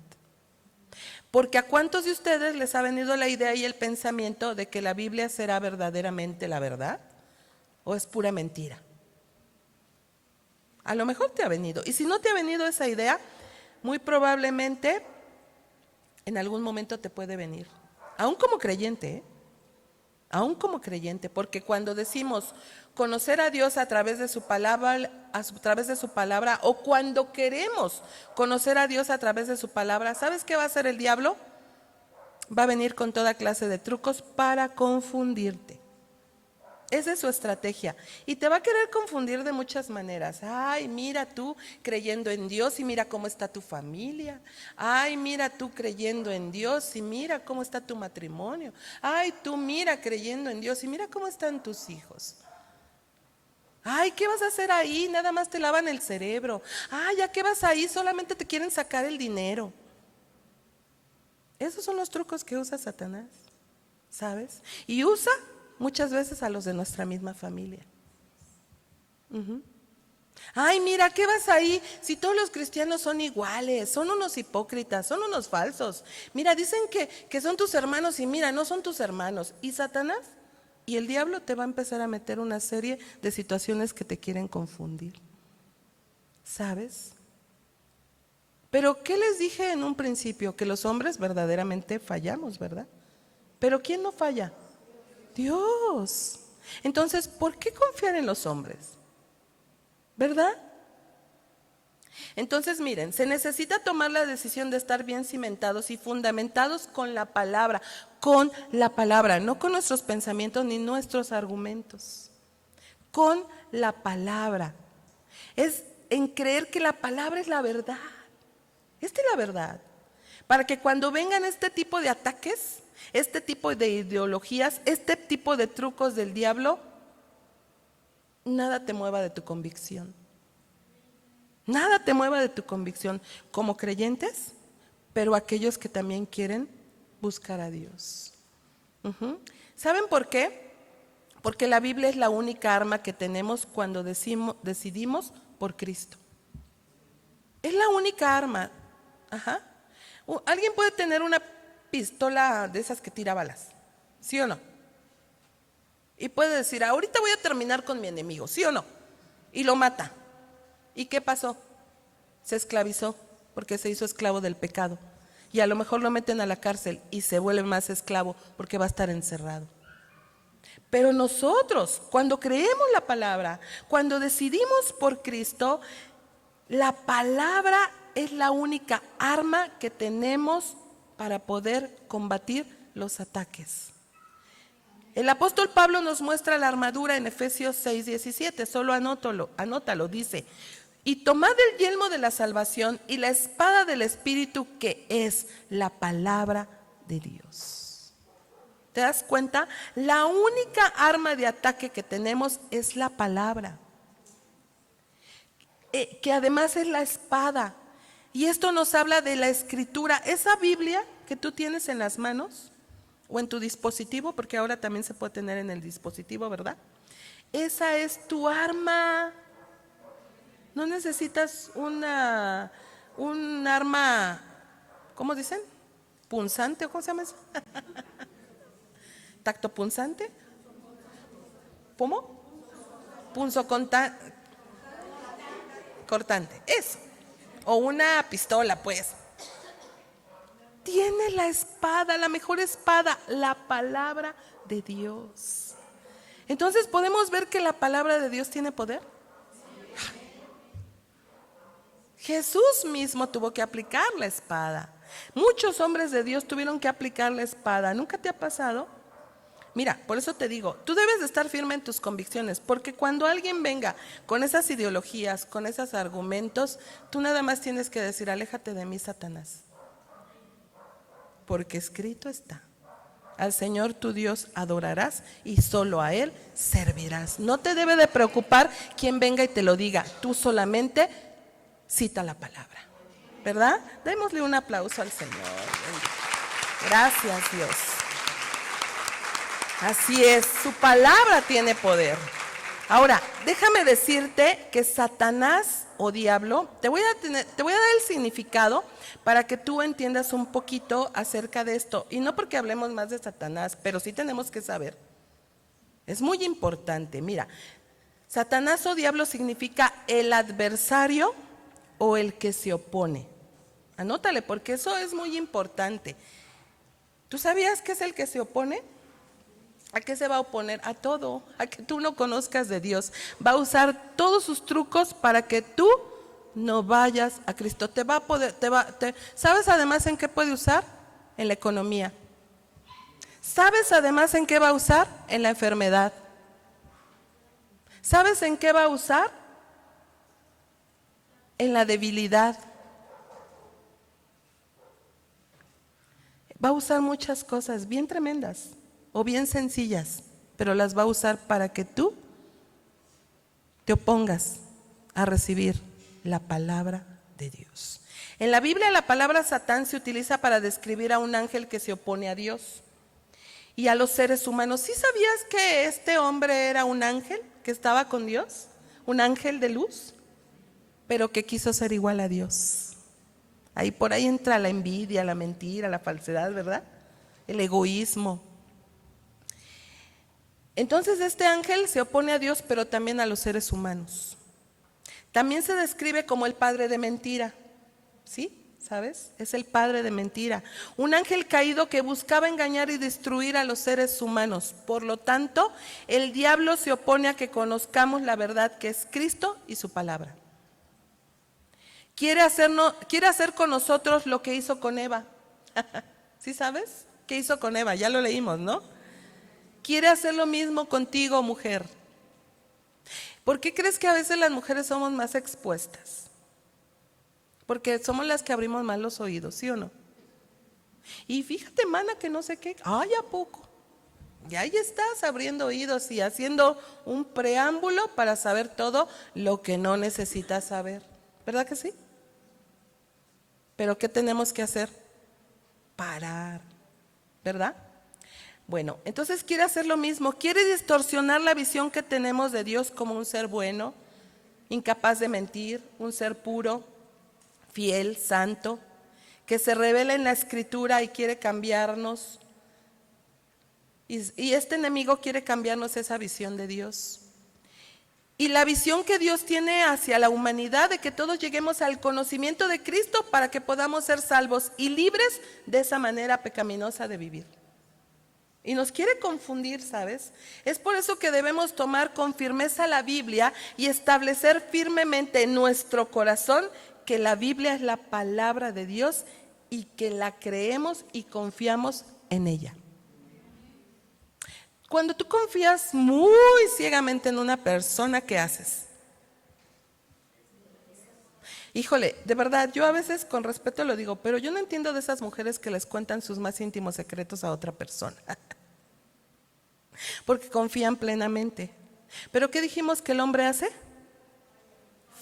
Porque ¿a cuántos de ustedes les ha venido la idea y el pensamiento de que la Biblia será verdaderamente la verdad? ¿O es pura mentira? A lo mejor te ha venido. Y si no te ha venido esa idea, muy probablemente en algún momento te puede venir, aún como creyente, ¿eh? Aún como creyente, porque cuando decimos conocer a Dios a través de su palabra, o cuando queremos conocer a Dios a través de su palabra, ¿sabes qué va a hacer el diablo? Va a venir con toda clase de trucos para confundirte. Esa es su estrategia. Y te va a querer confundir de muchas maneras. Ay, mira tú creyendo en Dios y mira cómo está tu familia. Ay, mira tú creyendo en Dios y mira cómo está tu matrimonio. Ay, tú mira creyendo en Dios y mira cómo están tus hijos. Ay, ¿qué vas a hacer ahí? Nada más te lavan el cerebro. Ay, ¿ya qué vas ahí? Solamente te quieren sacar el dinero. Esos son los trucos que usa Satanás, ¿sabes? Y usa muchas veces a los de nuestra misma familia. Ay, mira, ¿qué vas ahí? Si todos los cristianos son iguales, son unos hipócritas, son unos falsos. Mira, dicen que son tus hermanos y mira, no son tus hermanos. ¿Y Satanás? Y el diablo te va a empezar a meter una serie de situaciones que te quieren confundir. ¿Sabes? Pero ¿qué les dije en un principio? Que los hombres verdaderamente fallamos, ¿verdad? Pero ¿quién no falla? Dios. Entonces, ¿por qué confiar en los hombres? ¿Verdad? Entonces miren, se necesita tomar la decisión de estar bien cimentados y fundamentados con la palabra, no con nuestros pensamientos ni nuestros argumentos, con la palabra. Es en creer que la palabra es la verdad. Esta es la verdad. Para que cuando vengan este tipo de ataques, este tipo de ideologías, este tipo de trucos del diablo, nada te mueva de tu convicción. Nada te mueva de tu convicción como creyentes, pero aquellos que también quieren buscar a Dios. ¿Saben por qué? Porque la Biblia es la única arma que tenemos cuando decidimos por Cristo. Es la única arma. ¿Alguien puede tener una pistola de esas que tira balas? ¿Sí o no? Y puede decir, ahorita voy a terminar con mi enemigo, ¿sí o no? Y lo mata. ¿Y qué pasó? Se esclavizó porque se hizo esclavo del pecado. Y a lo mejor lo meten a la cárcel y se vuelve más esclavo porque va a estar encerrado. Pero nosotros, cuando creemos la palabra, cuando decidimos por Cristo, la palabra es la única arma que tenemos para poder combatir los ataques. El apóstol Pablo nos muestra la armadura en Efesios 6:17, solo anótalo, dice: y tomad el yelmo de la salvación y la espada del Espíritu, que es la palabra de Dios. ¿Te das cuenta? La única arma de ataque que tenemos es la palabra, que además es la espada. Y esto nos habla de la escritura. Esa Biblia que tú tienes en las manos o en tu dispositivo, porque ahora también se puede tener en el dispositivo, ¿verdad? Esa es tu arma. No necesitas un arma, ¿cómo dicen? ¿Punzante o cómo se llama eso? ¿Tacto punzante? ¿Cómo? Cortante, eso. O una pistola, pues. Tiene la espada, la mejor espada, la palabra de Dios. Entonces, ¿podemos ver que la palabra de Dios tiene poder? Jesús mismo tuvo que aplicar la espada. Muchos hombres de Dios tuvieron que aplicar la espada. ¿Nunca te ha pasado? Mira, por eso te digo, tú debes de estar firme en tus convicciones, porque cuando alguien venga con esas ideologías, con esos argumentos, tú nada más tienes que decir: aléjate de mí, Satanás, porque escrito está: al Señor tu Dios adorarás y solo a Él servirás. No te debe de preocupar quien venga y te lo diga, tú solamente cita la palabra, ¿verdad? Démosle un aplauso al Señor. Gracias, Dios. Así es, su palabra tiene poder. Ahora, déjame decirte que Satanás o diablo, te voy a dar el significado para que tú entiendas un poquito acerca de esto. Y no porque hablemos más de Satanás, pero sí tenemos que saber. Es muy importante. Mira, Satanás o diablo significa el adversario o el que se opone. Anótale, porque eso es muy importante. ¿Tú sabías qué es el que se opone? ¿A qué se va a oponer? A todo, a que tú no conozcas de Dios. Va a usar todos sus trucos para que tú no vayas a Cristo. ¿Sabes además en qué puede usar? En la economía. ¿Sabes además en qué va a usar? En la enfermedad. ¿Sabes en qué va a usar? En la debilidad. Va a usar muchas cosas bien tremendas o bien sencillas, pero las va a usar para que tú te opongas a recibir la palabra de Dios. En la Biblia la palabra Satán se utiliza para describir a un ángel que se opone a Dios y a los seres humanos. ¿Sí sabías que este hombre era un ángel que estaba con Dios? ¿Un ángel de luz? pero que quiso ser igual a Dios. Ahí por ahí entra la envidia, la mentira, la falsedad, ¿verdad? El egoísmo. Entonces este ángel se opone a Dios, pero también a los seres humanos. También se describe como el padre de mentira, ¿sí? ¿Sabes? Es el padre de mentira. Un ángel caído que buscaba engañar y destruir a los seres humanos. Por lo tanto, el diablo se opone a que conozcamos la verdad que es Cristo y su palabra. Quiere hacer con nosotros lo que hizo con Eva. ¿Sí sabes? ¿Qué hizo con Eva? Ya lo leímos, ¿no? Quiere hacer lo mismo contigo, mujer. ¿Por qué crees que a veces las mujeres somos más expuestas? Porque somos las que abrimos más los oídos, ¿sí o no? Y fíjate, mana, que no sé qué. Ay, ¿a poco? Y ahí estás abriendo oídos y haciendo un preámbulo para saber todo lo que no necesitas saber. ¿Verdad que sí? Pero ¿qué tenemos que hacer? Parar, ¿verdad? Bueno, entonces quiere hacer lo mismo. Quiere distorsionar la visión que tenemos de Dios como un ser bueno, incapaz de mentir, un ser puro, fiel, santo, que se revela en la Escritura y quiere cambiarnos. Y este enemigo quiere cambiarnos esa visión de Dios. Y la visión que Dios tiene hacia la humanidad de que todos lleguemos al conocimiento de Cristo para que podamos ser salvos y libres de esa manera pecaminosa de vivir. Y nos quiere confundir, ¿sabes? Es por eso que debemos tomar con firmeza la Biblia y establecer firmemente en nuestro corazón que la Biblia es la palabra de Dios y que la creemos y confiamos en ella. Cuando tú confías muy ciegamente en una persona, ¿qué haces? Híjole, de verdad, yo a veces con respeto lo digo, pero yo no entiendo de esas mujeres que les cuentan sus más íntimos secretos a otra persona. Porque confían plenamente. ¿Pero qué dijimos que el hombre hace?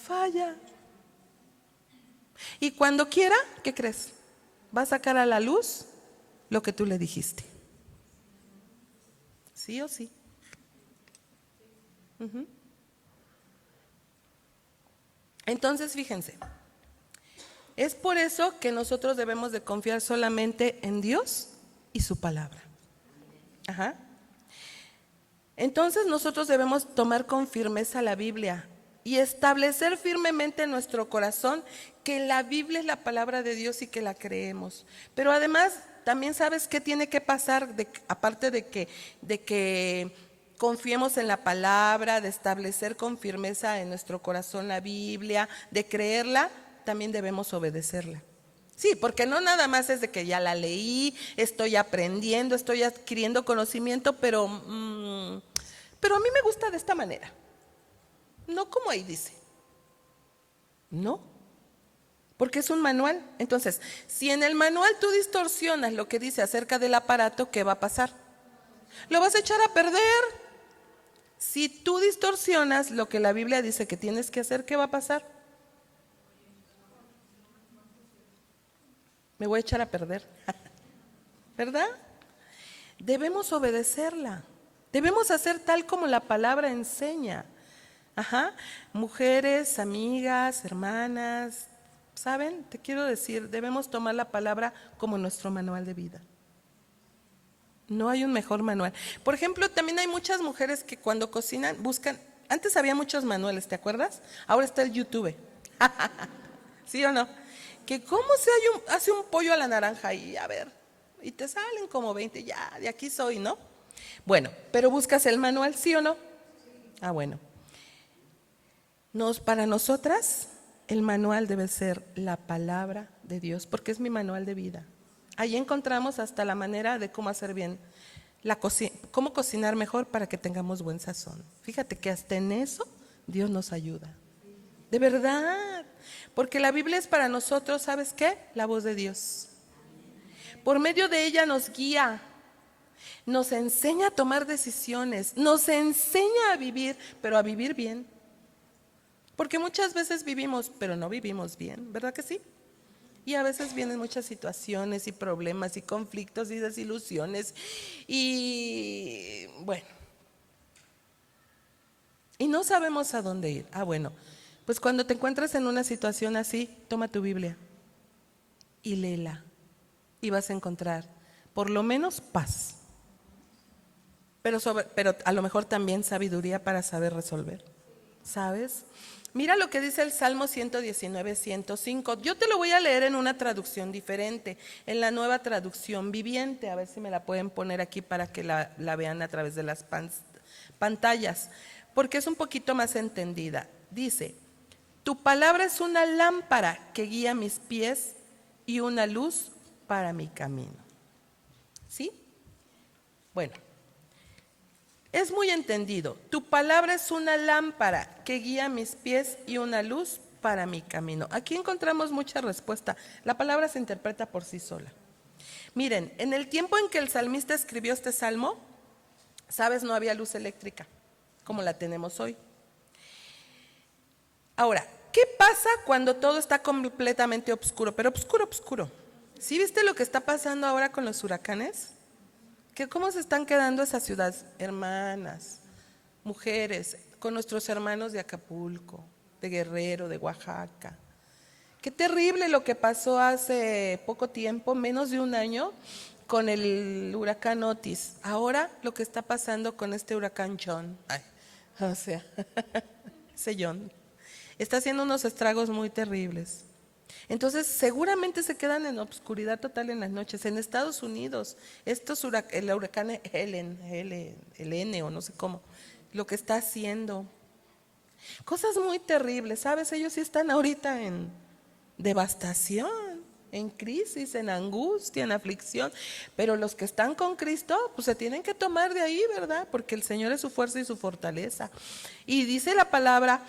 Falla. Y cuando quiera, ¿qué crees? Va a sacar a la luz lo que tú le dijiste. ¿Sí o sí? Entonces, fíjense, es por eso que nosotros debemos de confiar solamente en Dios y su palabra. Ajá. Entonces nosotros debemos tomar con firmeza la Biblia y establecer firmemente en nuestro corazón que la Biblia es la palabra de Dios y que la creemos. Pero además, también sabes qué tiene que pasar, aparte de que confiemos en la palabra, de establecer con firmeza en nuestro corazón la Biblia, de creerla, también debemos obedecerla. Sí, porque no nada más es de que ya la leí, estoy aprendiendo, estoy adquiriendo conocimiento, pero a mí me gusta de esta manera. No como ahí dice. No, porque es un manual. Entonces, si en el manual tú distorsionas lo que dice acerca del aparato, ¿qué va a pasar? Lo vas a echar a perder. Si tú distorsionas lo que la Biblia dice que tienes que hacer, ¿qué va a pasar? Me voy a echar a perder. ¿Verdad? Debemos obedecerla. Debemos hacer tal como la palabra enseña. Ajá. Mujeres, amigas, hermanas, ¿saben? Te quiero decir, debemos tomar la palabra como nuestro manual de vida. No hay un mejor manual. Por ejemplo, también hay muchas mujeres que cuando cocinan buscan, antes había muchos manuales, ¿te acuerdas? Ahora está el YouTube. ¿Sí o no? Que cómo se hace un pollo a la naranja y a ver, y te salen como 20, ya, de aquí soy, ¿no? Bueno, pero buscas el manual, ¿sí o no? Ah, bueno. Para nosotras, el manual debe ser la palabra de Dios, porque es mi manual de vida. Ahí encontramos hasta la manera de cómo hacer bien, cómo cocinar mejor para que tengamos buen sazón. Fíjate que hasta en eso Dios nos ayuda. De verdad, porque la Biblia es para nosotros, ¿sabes qué? La voz de Dios. Por medio de ella nos guía, nos enseña a tomar decisiones, nos enseña a vivir, pero a vivir bien. Porque muchas veces vivimos, pero no vivimos bien, ¿verdad que sí? Y a veces vienen muchas situaciones y problemas y conflictos y desilusiones y bueno, y no sabemos a dónde ir. Ah, bueno, Pues cuando te encuentres en una situación así, toma tu Biblia y léela y vas a encontrar por lo menos paz, pero a lo mejor también sabiduría para saber resolver, ¿sabes? Mira lo que dice el Salmo 119, 105. Yo te lo voy a leer en una traducción diferente, en la Nueva Traducción Viviente, a ver si me la pueden poner aquí para que la vean a través de las pantallas, porque es un poquito más entendida. Dice: tu palabra es una lámpara que guía mis pies y una luz para mi camino. ¿Sí? Bueno, es muy entendido. Tu palabra es una lámpara que guía mis pies y una luz para mi camino. Aquí encontramos mucha respuesta. La palabra se interpreta por sí sola. Miren, en el tiempo en que el salmista escribió este salmo, ¿sabes? No había luz eléctrica como la tenemos hoy. Ahora, ¿qué pasa cuando todo está completamente oscuro? Pero oscuro. ¿Sí viste lo que está pasando ahora con los huracanes? ¿Cómo se están quedando esas ciudades? Hermanas, mujeres, con nuestros hermanos de Acapulco, de Guerrero, de Oaxaca. Qué terrible lo que pasó hace poco tiempo, menos de un año, con el huracán Otis. Ahora lo que está pasando con este huracán John. Ese John. Está haciendo unos estragos muy terribles. Entonces seguramente se quedan en obscuridad total en las noches. En Estados Unidos, el huracán Helene o no sé cómo, lo que está haciendo. Cosas muy terribles, ¿sabes? Ellos sí están ahorita en devastación, en crisis, en angustia, en aflicción. Pero los que están con Cristo, pues se tienen que tomar de ahí, ¿verdad? Porque el Señor es su fuerza y su fortaleza. Y dice la palabra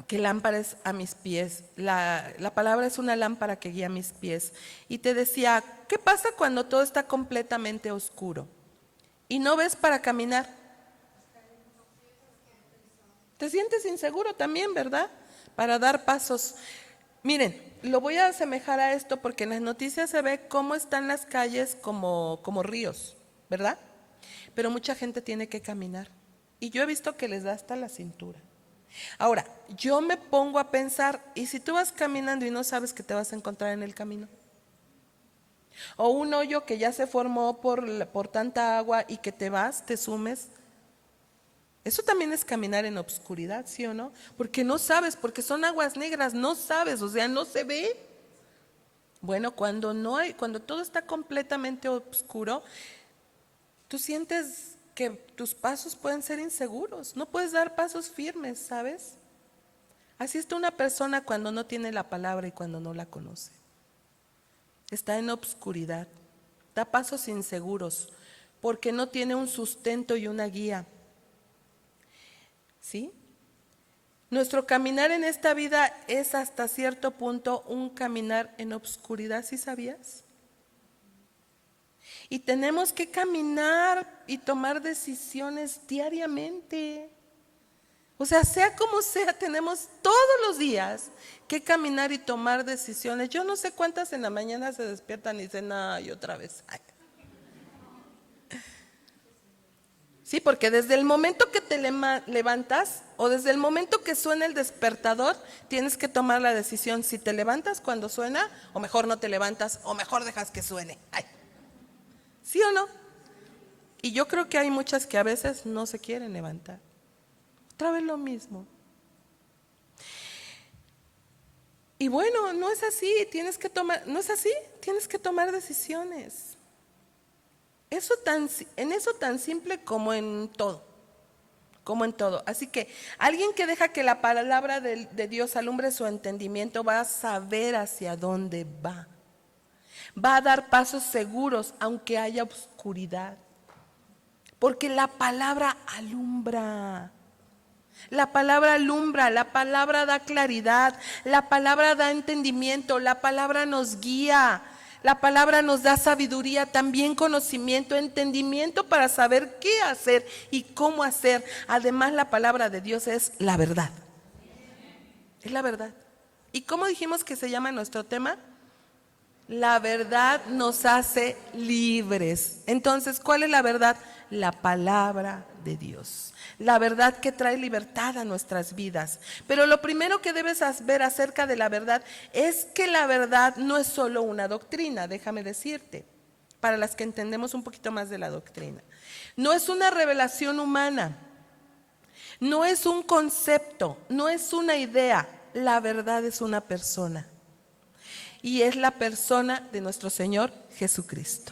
que lámpara es a mis pies, la palabra es una lámpara que guía mis pies. Y te decía, ¿qué pasa cuando todo está completamente oscuro y no ves para caminar? Te sientes inseguro también, ¿verdad? Para dar pasos. Miren, lo voy a asemejar a esto porque en las noticias se ve cómo están las calles como ríos, ¿verdad? Pero mucha gente tiene que caminar y yo he visto que les da hasta la cintura. Ahora, yo me pongo a pensar, ¿y si tú vas caminando y no sabes que te vas a encontrar en el camino? O un hoyo que ya se formó por tanta agua y que te sumes. Eso también es caminar en obscuridad, ¿sí o no? Porque no sabes, porque son aguas negras, no sabes, o sea, no se ve. Bueno, cuando todo está completamente oscuro, tú sientes que tus pasos pueden ser inseguros, no puedes dar pasos firmes, ¿sabes? Así está una persona cuando no tiene la palabra y cuando no la conoce. Está en obscuridad, da pasos inseguros, porque no tiene un sustento y una guía. ¿Sí? Nuestro caminar en esta vida es hasta cierto punto un caminar en obscuridad, ¿sí sabías? Y tenemos que caminar y tomar decisiones diariamente. O sea como sea, tenemos todos los días que caminar y tomar decisiones. Yo no sé cuántas en la mañana se despiertan y dicen, ay, otra vez. Ay. Sí, porque desde el momento que te levantas o desde el momento que suena el despertador, tienes que tomar la decisión si te levantas cuando suena o mejor no te levantas o mejor dejas que suene. Ay. ¿Sí o no? Y yo creo que hay muchas que a veces no se quieren levantar. Otra vez lo mismo. Y bueno, no es así, tienes que tomar decisiones. En eso tan simple como en todo. Así que alguien que deja que la palabra de Dios alumbre su entendimiento va a saber hacia dónde va. Va a dar pasos seguros aunque haya oscuridad. Porque la palabra alumbra. La palabra alumbra, la palabra da claridad, la palabra da entendimiento, la palabra nos guía, la palabra nos da sabiduría, también conocimiento, entendimiento para saber qué hacer y cómo hacer. Además, la palabra de Dios es la verdad. Es la verdad. ¿Y cómo dijimos que se llama nuestro tema? La verdad nos hace libres. Entonces, ¿cuál es la verdad? La palabra de Dios. La verdad que trae libertad a nuestras vidas. Pero lo primero que debes ver acerca de la verdad es que la verdad no es solo una doctrina, déjame decirte, para las que entendemos un poquito más de la doctrina. No es una revelación humana, no es un concepto, no es una idea. La verdad es una persona. Y es la persona de nuestro Señor Jesucristo.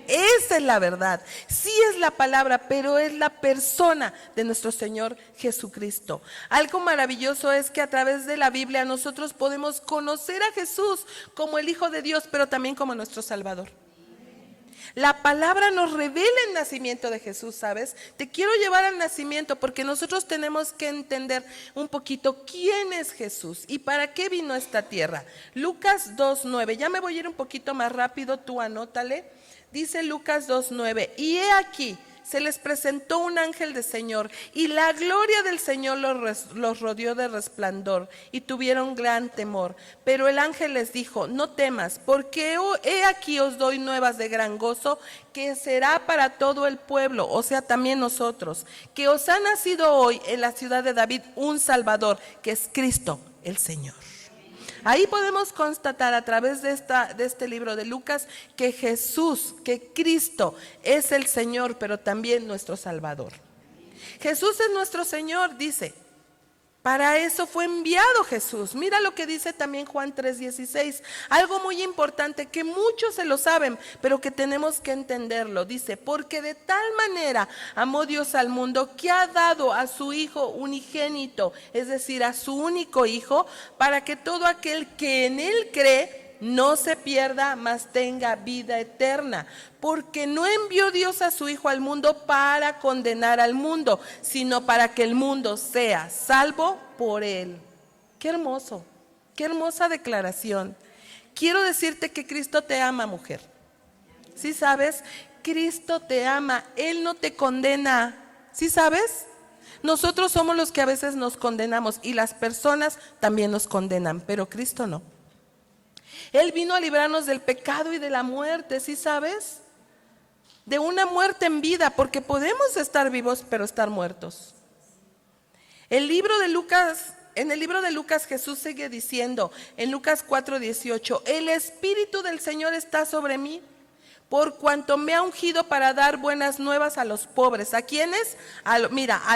Esa es la verdad. Sí es la palabra, pero es la persona de nuestro Señor Jesucristo. Algo maravilloso es que a través de la Biblia nosotros podemos conocer a Jesús como el Hijo de Dios, pero también como nuestro Salvador. La palabra nos revela el nacimiento de Jesús, ¿sabes? Te quiero llevar al nacimiento porque nosotros tenemos que entender un poquito quién es Jesús y para qué vino a esta tierra. Lucas 2:9, ya me voy a ir un poquito más rápido, tú anótale. Dice Lucas 2:9, y he aquí, se les presentó un ángel del Señor y la gloria del Señor los rodeó de resplandor y tuvieron gran temor. Pero el ángel les dijo, no temas, porque he aquí os doy nuevas de gran gozo, que será para todo el pueblo, o sea, también nosotros, que os ha nacido hoy en la ciudad de David un Salvador, que es Cristo el Señor. Ahí podemos constatar a través de este libro de Lucas que Jesús, que Cristo es el Señor, pero también nuestro Salvador. Jesús es nuestro Señor, dice. Para eso fue enviado Jesús. Mira lo que dice también Juan 3:16. Algo muy importante que muchos se lo saben, pero que tenemos que entenderlo. Dice, porque de tal manera amó Dios al mundo que ha dado a su Hijo unigénito, es decir, a su único Hijo, para que todo aquel que en Él cree no se pierda, mas tenga vida eterna. Porque no envió Dios a su Hijo al mundo para condenar al mundo, sino para que el mundo sea salvo por Él. Qué hermoso, qué hermosa declaración. Quiero decirte que Cristo te ama, mujer. ¿Sí sabes? Cristo te ama, Él no te condena. ¿Sí sabes? Nosotros somos los que a veces nos condenamos y las personas también nos condenan, pero Cristo no. Él vino a librarnos del pecado y de la muerte, ¿sí sabes? De una muerte en vida, porque podemos estar vivos pero estar muertos. En el libro de Lucas Jesús sigue diciendo, en Lucas 4:18, el Espíritu del Señor está sobre mí, por cuanto me ha ungido para dar buenas nuevas a los pobres. ¿A quiénes? A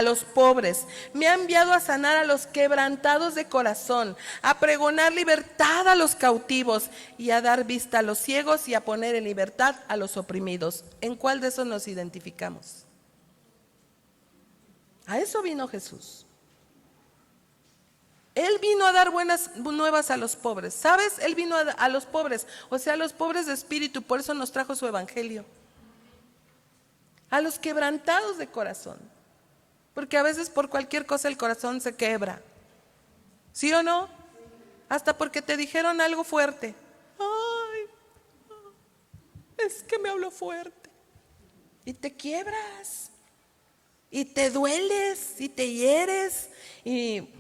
los pobres. Me ha enviado a sanar a los quebrantados de corazón, a pregonar libertad a los cautivos y a dar vista a los ciegos y a poner en libertad a los oprimidos. ¿En cuál de esos nos identificamos? A eso vino Jesús. Él vino a dar buenas nuevas a los pobres. ¿Sabes? Él vino a los pobres, o sea, a los pobres de espíritu, por eso nos trajo su evangelio. A los quebrantados de corazón. Porque a veces por cualquier cosa el corazón se quebra. ¿Sí o no? Hasta porque te dijeron algo fuerte. Ay, es que me habló fuerte. Y te quiebras. Y te dueles. Y te hieres. Y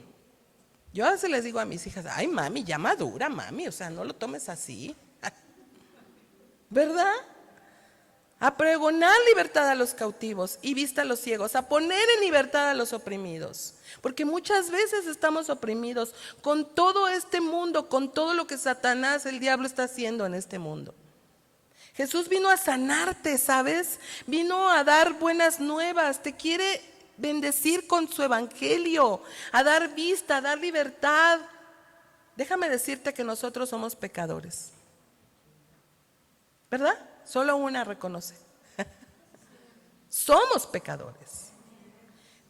yo a veces les digo a mis hijas, ay mami, ya madura mami, o sea, no lo tomes así. ¿Verdad? A pregonar libertad a los cautivos y vista a los ciegos, a poner en libertad a los oprimidos. Porque muchas veces estamos oprimidos con todo este mundo, con todo lo que Satanás, el diablo, está haciendo en este mundo. Jesús vino a sanarte, ¿sabes? Vino a dar buenas nuevas, te quiere bendecir con su evangelio, a dar vista, a dar libertad. Déjame decirte que nosotros somos pecadores, ¿verdad? Solo una reconoce. Somos pecadores.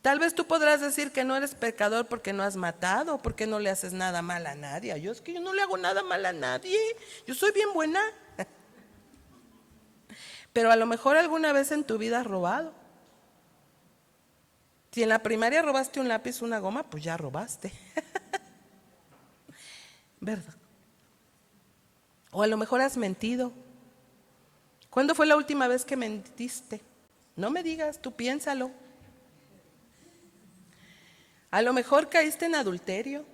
Tal vez tú podrás decir que no eres pecador porque no has matado, porque no le haces nada mal a nadie. Es que yo no le hago nada mal a nadie, yo soy bien buena. Pero a lo mejor alguna vez en tu vida has robado. Si en la primaria robaste un lápiz, una goma, pues ya robaste. ¿Verdad? O a lo mejor has mentido. ¿Cuándo fue la última vez que mentiste? No me digas, tú piénsalo. A lo mejor caíste en adulterio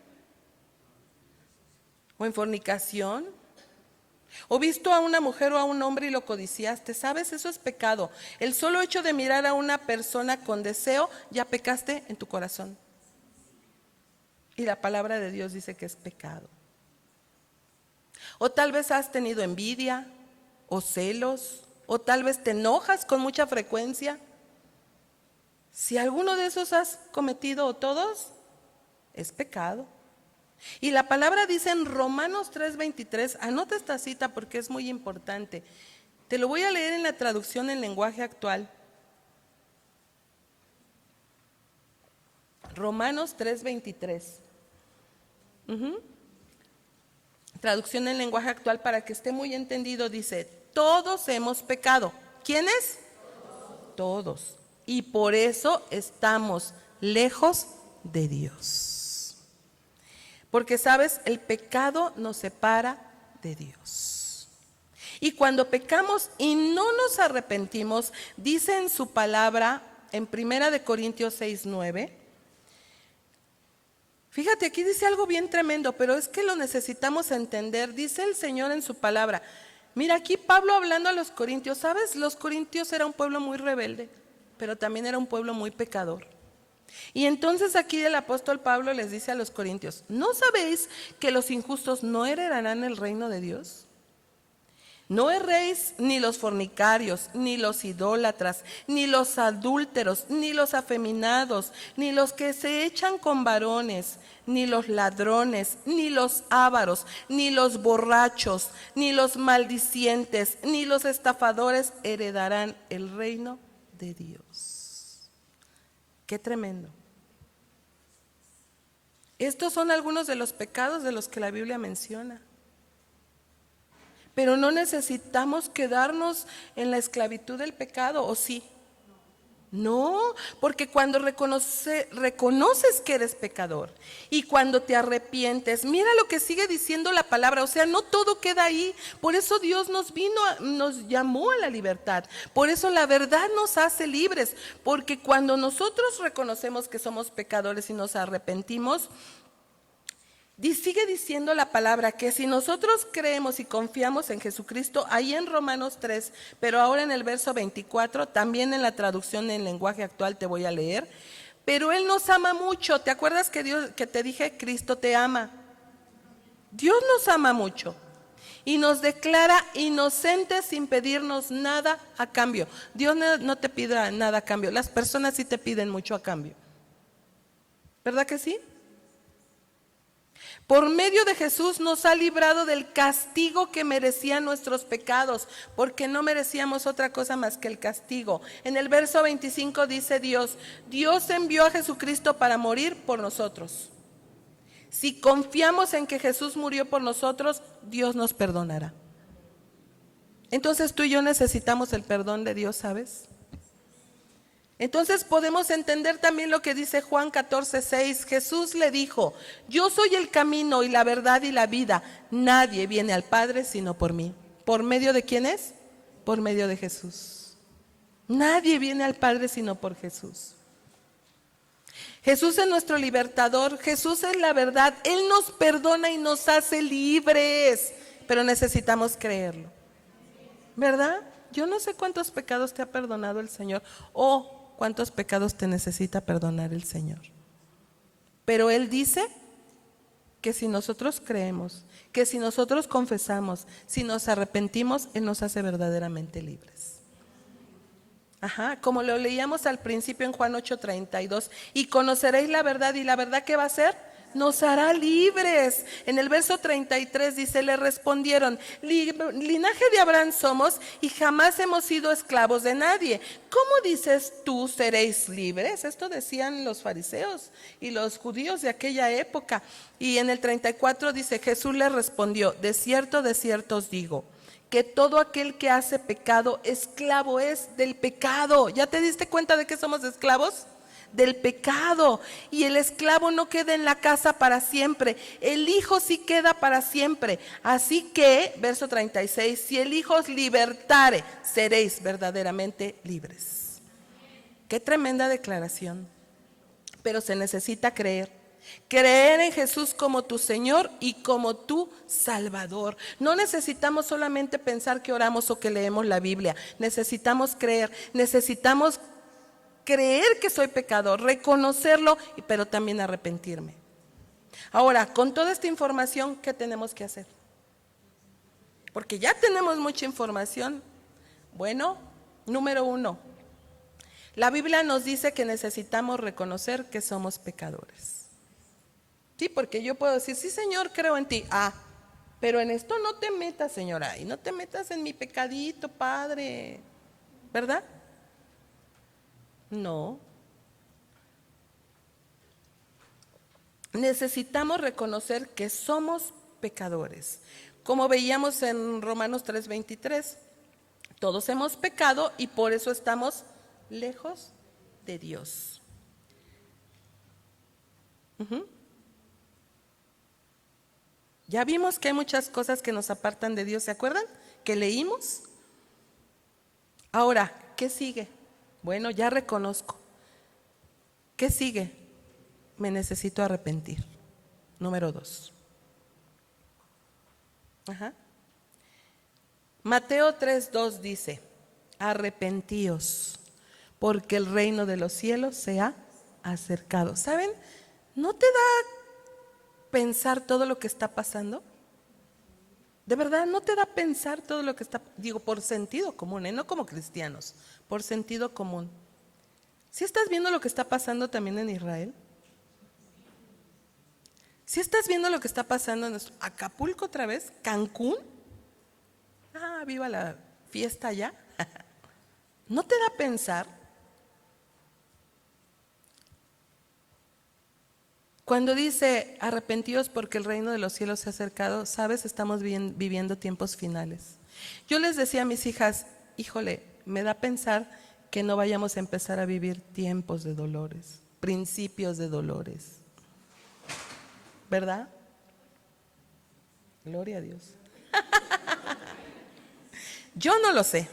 o en fornicación. O visto a una mujer o a un hombre y lo codiciaste, ¿sabes? Eso es pecado. El solo hecho de mirar a una persona con deseo, ya pecaste en tu corazón. Y la palabra de Dios dice que es pecado. O tal vez has tenido envidia o celos, o tal vez te enojas con mucha frecuencia. Si alguno de esos has cometido o todos, es pecado. Y la palabra dice en Romanos 3:23, anota esta cita porque es muy importante. Te lo voy a leer en la traducción en lenguaje actual. Romanos 3:23. Traducción en lenguaje actual para que esté muy entendido, dice, todos hemos pecado. ¿Quiénes? Todos. Y por eso estamos lejos de Dios. Porque, ¿sabes? El pecado nos separa de Dios. Y cuando pecamos y no nos arrepentimos, dice en su palabra, en 1 Corintios 6:9, fíjate, aquí dice algo bien tremendo, pero es que lo necesitamos entender. Dice el Señor en su palabra. Mira, aquí Pablo hablando a los corintios, ¿sabes? Los corintios era un pueblo muy rebelde, pero también era un pueblo muy pecador. Y entonces aquí el apóstol Pablo les dice a los corintios, ¿no sabéis que los injustos no heredarán el reino de Dios? No erréis ni los fornicarios, ni los idólatras, ni los adúlteros, ni los afeminados, ni los que se echan con varones, ni los ladrones, ni los ávaros, ni los borrachos, ni los maldicientes, ni los estafadores heredarán el reino de Dios. Qué tremendo. Estos son algunos de los pecados de los que la Biblia menciona. Pero no necesitamos quedarnos en la esclavitud del pecado, ¿o sí? No, porque cuando reconoces que eres pecador y cuando te arrepientes, mira lo que sigue diciendo la palabra, o sea, no todo queda ahí. Por eso Dios nos llamó a la libertad. Por eso la verdad nos hace libres, porque cuando nosotros reconocemos que somos pecadores y nos arrepentimos, sigue diciendo la palabra que si nosotros creemos y confiamos en Jesucristo, ahí en Romanos 3, pero ahora en el verso 24, también en la traducción en lenguaje actual te voy a leer, pero Él nos ama mucho. ¿Te acuerdas que te dije, Cristo te ama? Dios nos ama mucho y nos declara inocentes sin pedirnos nada a cambio. Dios no te pide nada a cambio, las personas sí te piden mucho a cambio. ¿Verdad que sí? Por medio de Jesús nos ha librado del castigo que merecían nuestros pecados, porque no merecíamos otra cosa más que el castigo. En el verso 25 dice Dios envió a Jesucristo para morir por nosotros. Si confiamos en que Jesús murió por nosotros, Dios nos perdonará. Entonces tú y yo necesitamos el perdón de Dios, ¿sabes? Entonces podemos entender también lo que dice Juan 14:6. Jesús le dijo, yo soy el camino y la verdad y la vida. Nadie viene al Padre sino por mí. ¿Por medio de quién es? Por medio de Jesús. Nadie viene al Padre sino por Jesús. Jesús es nuestro libertador. Jesús es la verdad. Él nos perdona y nos hace libres. Pero necesitamos creerlo. ¿Verdad? Yo no sé cuántos pecados te ha perdonado el Señor o cuántos pecados te necesita perdonar el Señor. Pero Él dice que si nosotros creemos, que si nosotros confesamos, si nos arrepentimos, Él nos hace verdaderamente libres. Como lo leíamos al principio en Juan 8:32, y conoceréis la verdad, y la verdad ¿qué va a hacer? Nos hará libres. En el verso 33 dice, le respondieron, linaje de Abraham somos y jamás hemos sido esclavos de nadie. ¿Cómo dices tú seréis libres? Esto decían los fariseos y los judíos de aquella época. Y en el 34 dice, Jesús le respondió, de cierto os digo, que todo aquel que hace pecado, esclavo es del pecado. ¿Ya te diste cuenta de que somos esclavos? Del pecado. Y el esclavo no queda en la casa para siempre, el hijo sí queda para siempre. Así que, verso 36, si el hijo os libertare, seréis verdaderamente libres. Qué tremenda declaración. Pero se necesita creer. Creer en Jesús como tu Señor y como tu Salvador. No necesitamos solamente pensar que oramos o que leemos la Biblia. Necesitamos creer que soy pecador, reconocerlo, pero también arrepentirme. Ahora, con toda esta información, ¿qué tenemos que hacer? Porque ya tenemos mucha información. Bueno, número 1, la Biblia nos dice que necesitamos reconocer que somos pecadores. Sí, porque yo puedo decir, sí, Señor, creo en ti. Pero en esto no te metas, señora, y no te metas en mi pecadito, Padre. ¿Verdad? No. Necesitamos reconocer que somos pecadores. Como veíamos en Romanos 3:23, todos hemos pecado y por eso estamos lejos de Dios. Ya vimos que hay muchas cosas que nos apartan de Dios, ¿se acuerdan? Que leímos. Ahora, ¿qué sigue? Bueno, ya reconozco. ¿Qué sigue? Me necesito arrepentir. Número 2. Mateo 3:2 dice, arrepentíos, porque el reino de los cielos se ha acercado. ¿Saben? ¿No te da pensar todo lo que está pasando? De verdad, ¿no te da pensar todo lo que está? Digo, por sentido común, no como cristianos, por sentido común. ¿Sí estás viendo lo que está pasando también en Israel? ¿Sí estás viendo lo que está pasando en nuestro Acapulco otra vez? ¿Cancún? Viva la fiesta allá. ¿No te da pensar? Cuando dice arrepentíos porque el reino de los cielos se ha acercado, sabes, estamos viviendo tiempos finales. Yo les decía a mis hijas, híjole, me da pensar que no vayamos a empezar a vivir tiempos de dolores, principios de dolores. ¿Verdad? Gloria a Dios. Yo no lo sé,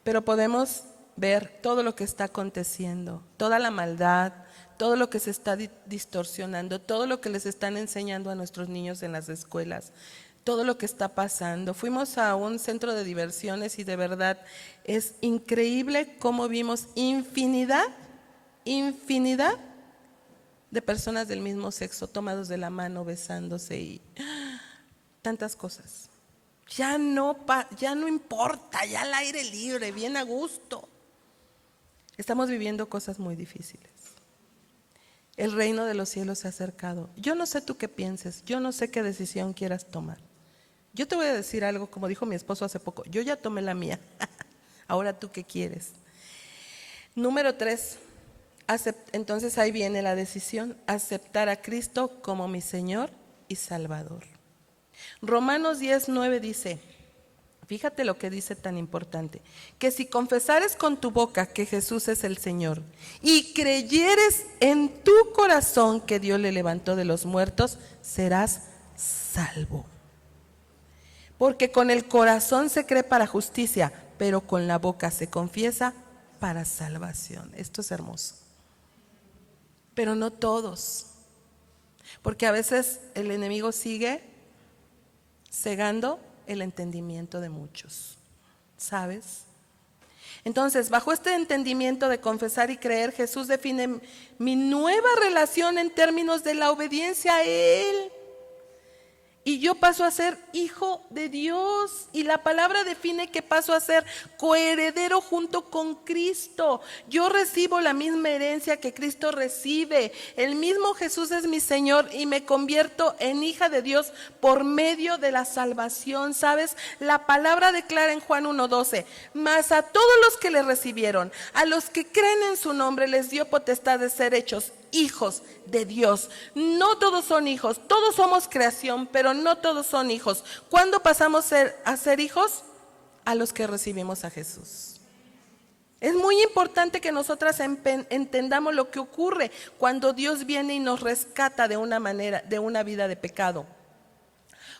pero podemos ver todo lo que está aconteciendo, toda la maldad, todo lo que se está distorsionando, todo lo que les están enseñando a nuestros niños en las escuelas, todo lo que está pasando. Fuimos a un centro de diversiones y de verdad es increíble cómo vimos infinidad de personas del mismo sexo tomados de la mano, besándose y tantas cosas. Ya no importa, ya al aire libre, bien a gusto. Estamos viviendo cosas muy difíciles. El reino de los cielos se ha acercado. Yo no sé tú qué pienses, yo no sé qué decisión quieras tomar. Yo te voy a decir algo, como dijo mi esposo hace poco, yo ya tomé la mía. Ahora tú qué quieres. Número 3, entonces ahí viene la decisión, aceptar a Cristo como mi Señor y Salvador. Romanos 10:9 dice, fíjate lo que dice tan importante, que si confesares con tu boca que Jesús es el Señor y creyeres en tu corazón que Dios le levantó de los muertos, serás salvo. Porque con el corazón se cree para justicia, pero con la boca se confiesa para salvación. Esto es hermoso. Pero no todos, porque a veces el enemigo sigue cegando el entendimiento de muchos, ¿sabes? Entonces, bajo este entendimiento de confesar y creer, Jesús define mi nueva relación en términos de la obediencia a Él. Y yo paso a ser hijo de Dios. Y la palabra define que paso a ser coheredero junto con Cristo. Yo recibo la misma herencia que Cristo recibe. El mismo Jesús es mi Señor y me convierto en hija de Dios por medio de la salvación. ¿Sabes? La palabra declara en Juan 1:12, mas a todos los que le recibieron, a los que creen en su nombre, les dio potestad de ser hechos hijos de Dios. No todos son hijos, todos somos creación, pero no todos son hijos. ¿Cuándo pasamos a ser hijos? A los que recibimos a Jesús. Es muy importante que nosotras entendamos lo que ocurre cuando Dios viene y nos rescata de una vida de pecado.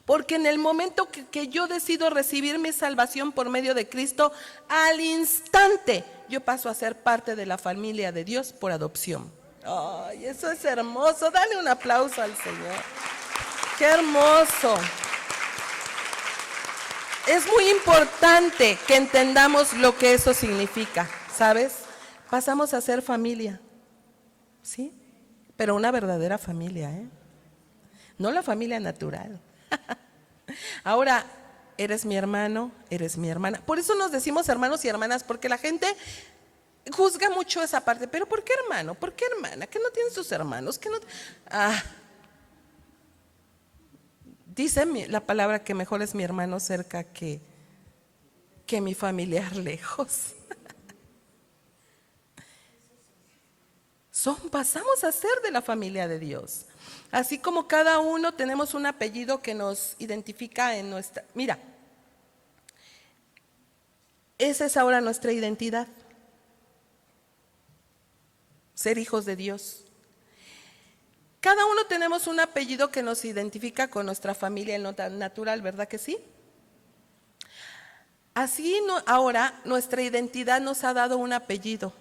Porque en el momento que yo decido recibir mi salvación por medio de Cristo, al instante yo paso a ser parte de la familia de Dios por adopción. Ay, eso es hermoso. Dale un aplauso al Señor. ¡Qué hermoso! Es muy importante que entendamos lo que eso significa, ¿sabes? Pasamos a ser familia, ¿sí? Pero una verdadera familia, ¿eh? No la familia natural. Ahora, eres mi hermano, eres mi hermana. Por eso nos decimos hermanos y hermanas, porque la gente juzga mucho esa parte. Pero ¿por qué hermano? ¿Por qué hermana? ¿Que no tienen sus hermanos? ¿Que no? Dice la palabra que mejor es mi hermano cerca que mi familiar lejos. Pasamos a ser de la familia de Dios. Así como cada uno tenemos un apellido que nos identifica en nuestra... Mira, esa es ahora nuestra identidad. Ser hijos de Dios. Cada uno tenemos un apellido que nos identifica con nuestra familia en lo natural, ¿verdad que sí? Así ahora nuestra identidad nos ha dado un apellido.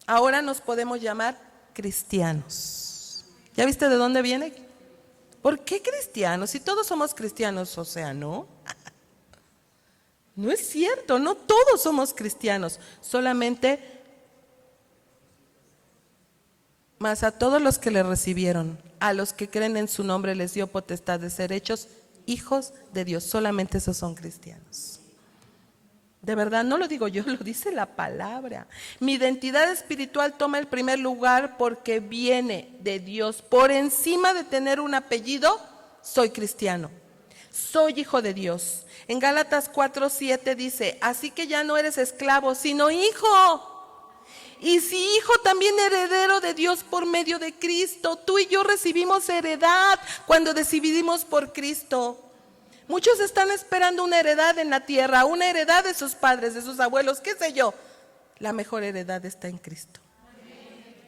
Ahora nos podemos llamar cristianos. ¿Ya viste de dónde viene? ¿Por qué cristianos? Si todos somos cristianos, o sea, ¿no? No es cierto, no todos somos cristianos, solamente más a todos los que le recibieron, a los que creen en su nombre les dio potestad de ser hechos hijos de Dios, solamente esos son cristianos. De verdad, no lo digo yo, lo dice la palabra. Mi identidad espiritual toma el primer lugar porque viene de Dios. Por encima de tener un apellido, soy cristiano. Soy hijo de Dios. En Gálatas 4:7 dice, así que ya no eres esclavo, sino hijo. Y si hijo, también heredero de Dios por medio de Cristo. Tú y yo recibimos heredad cuando decidimos por Cristo. Muchos están esperando una heredad en la tierra, una heredad de sus padres, de sus abuelos, qué sé yo. La mejor heredad está en Cristo.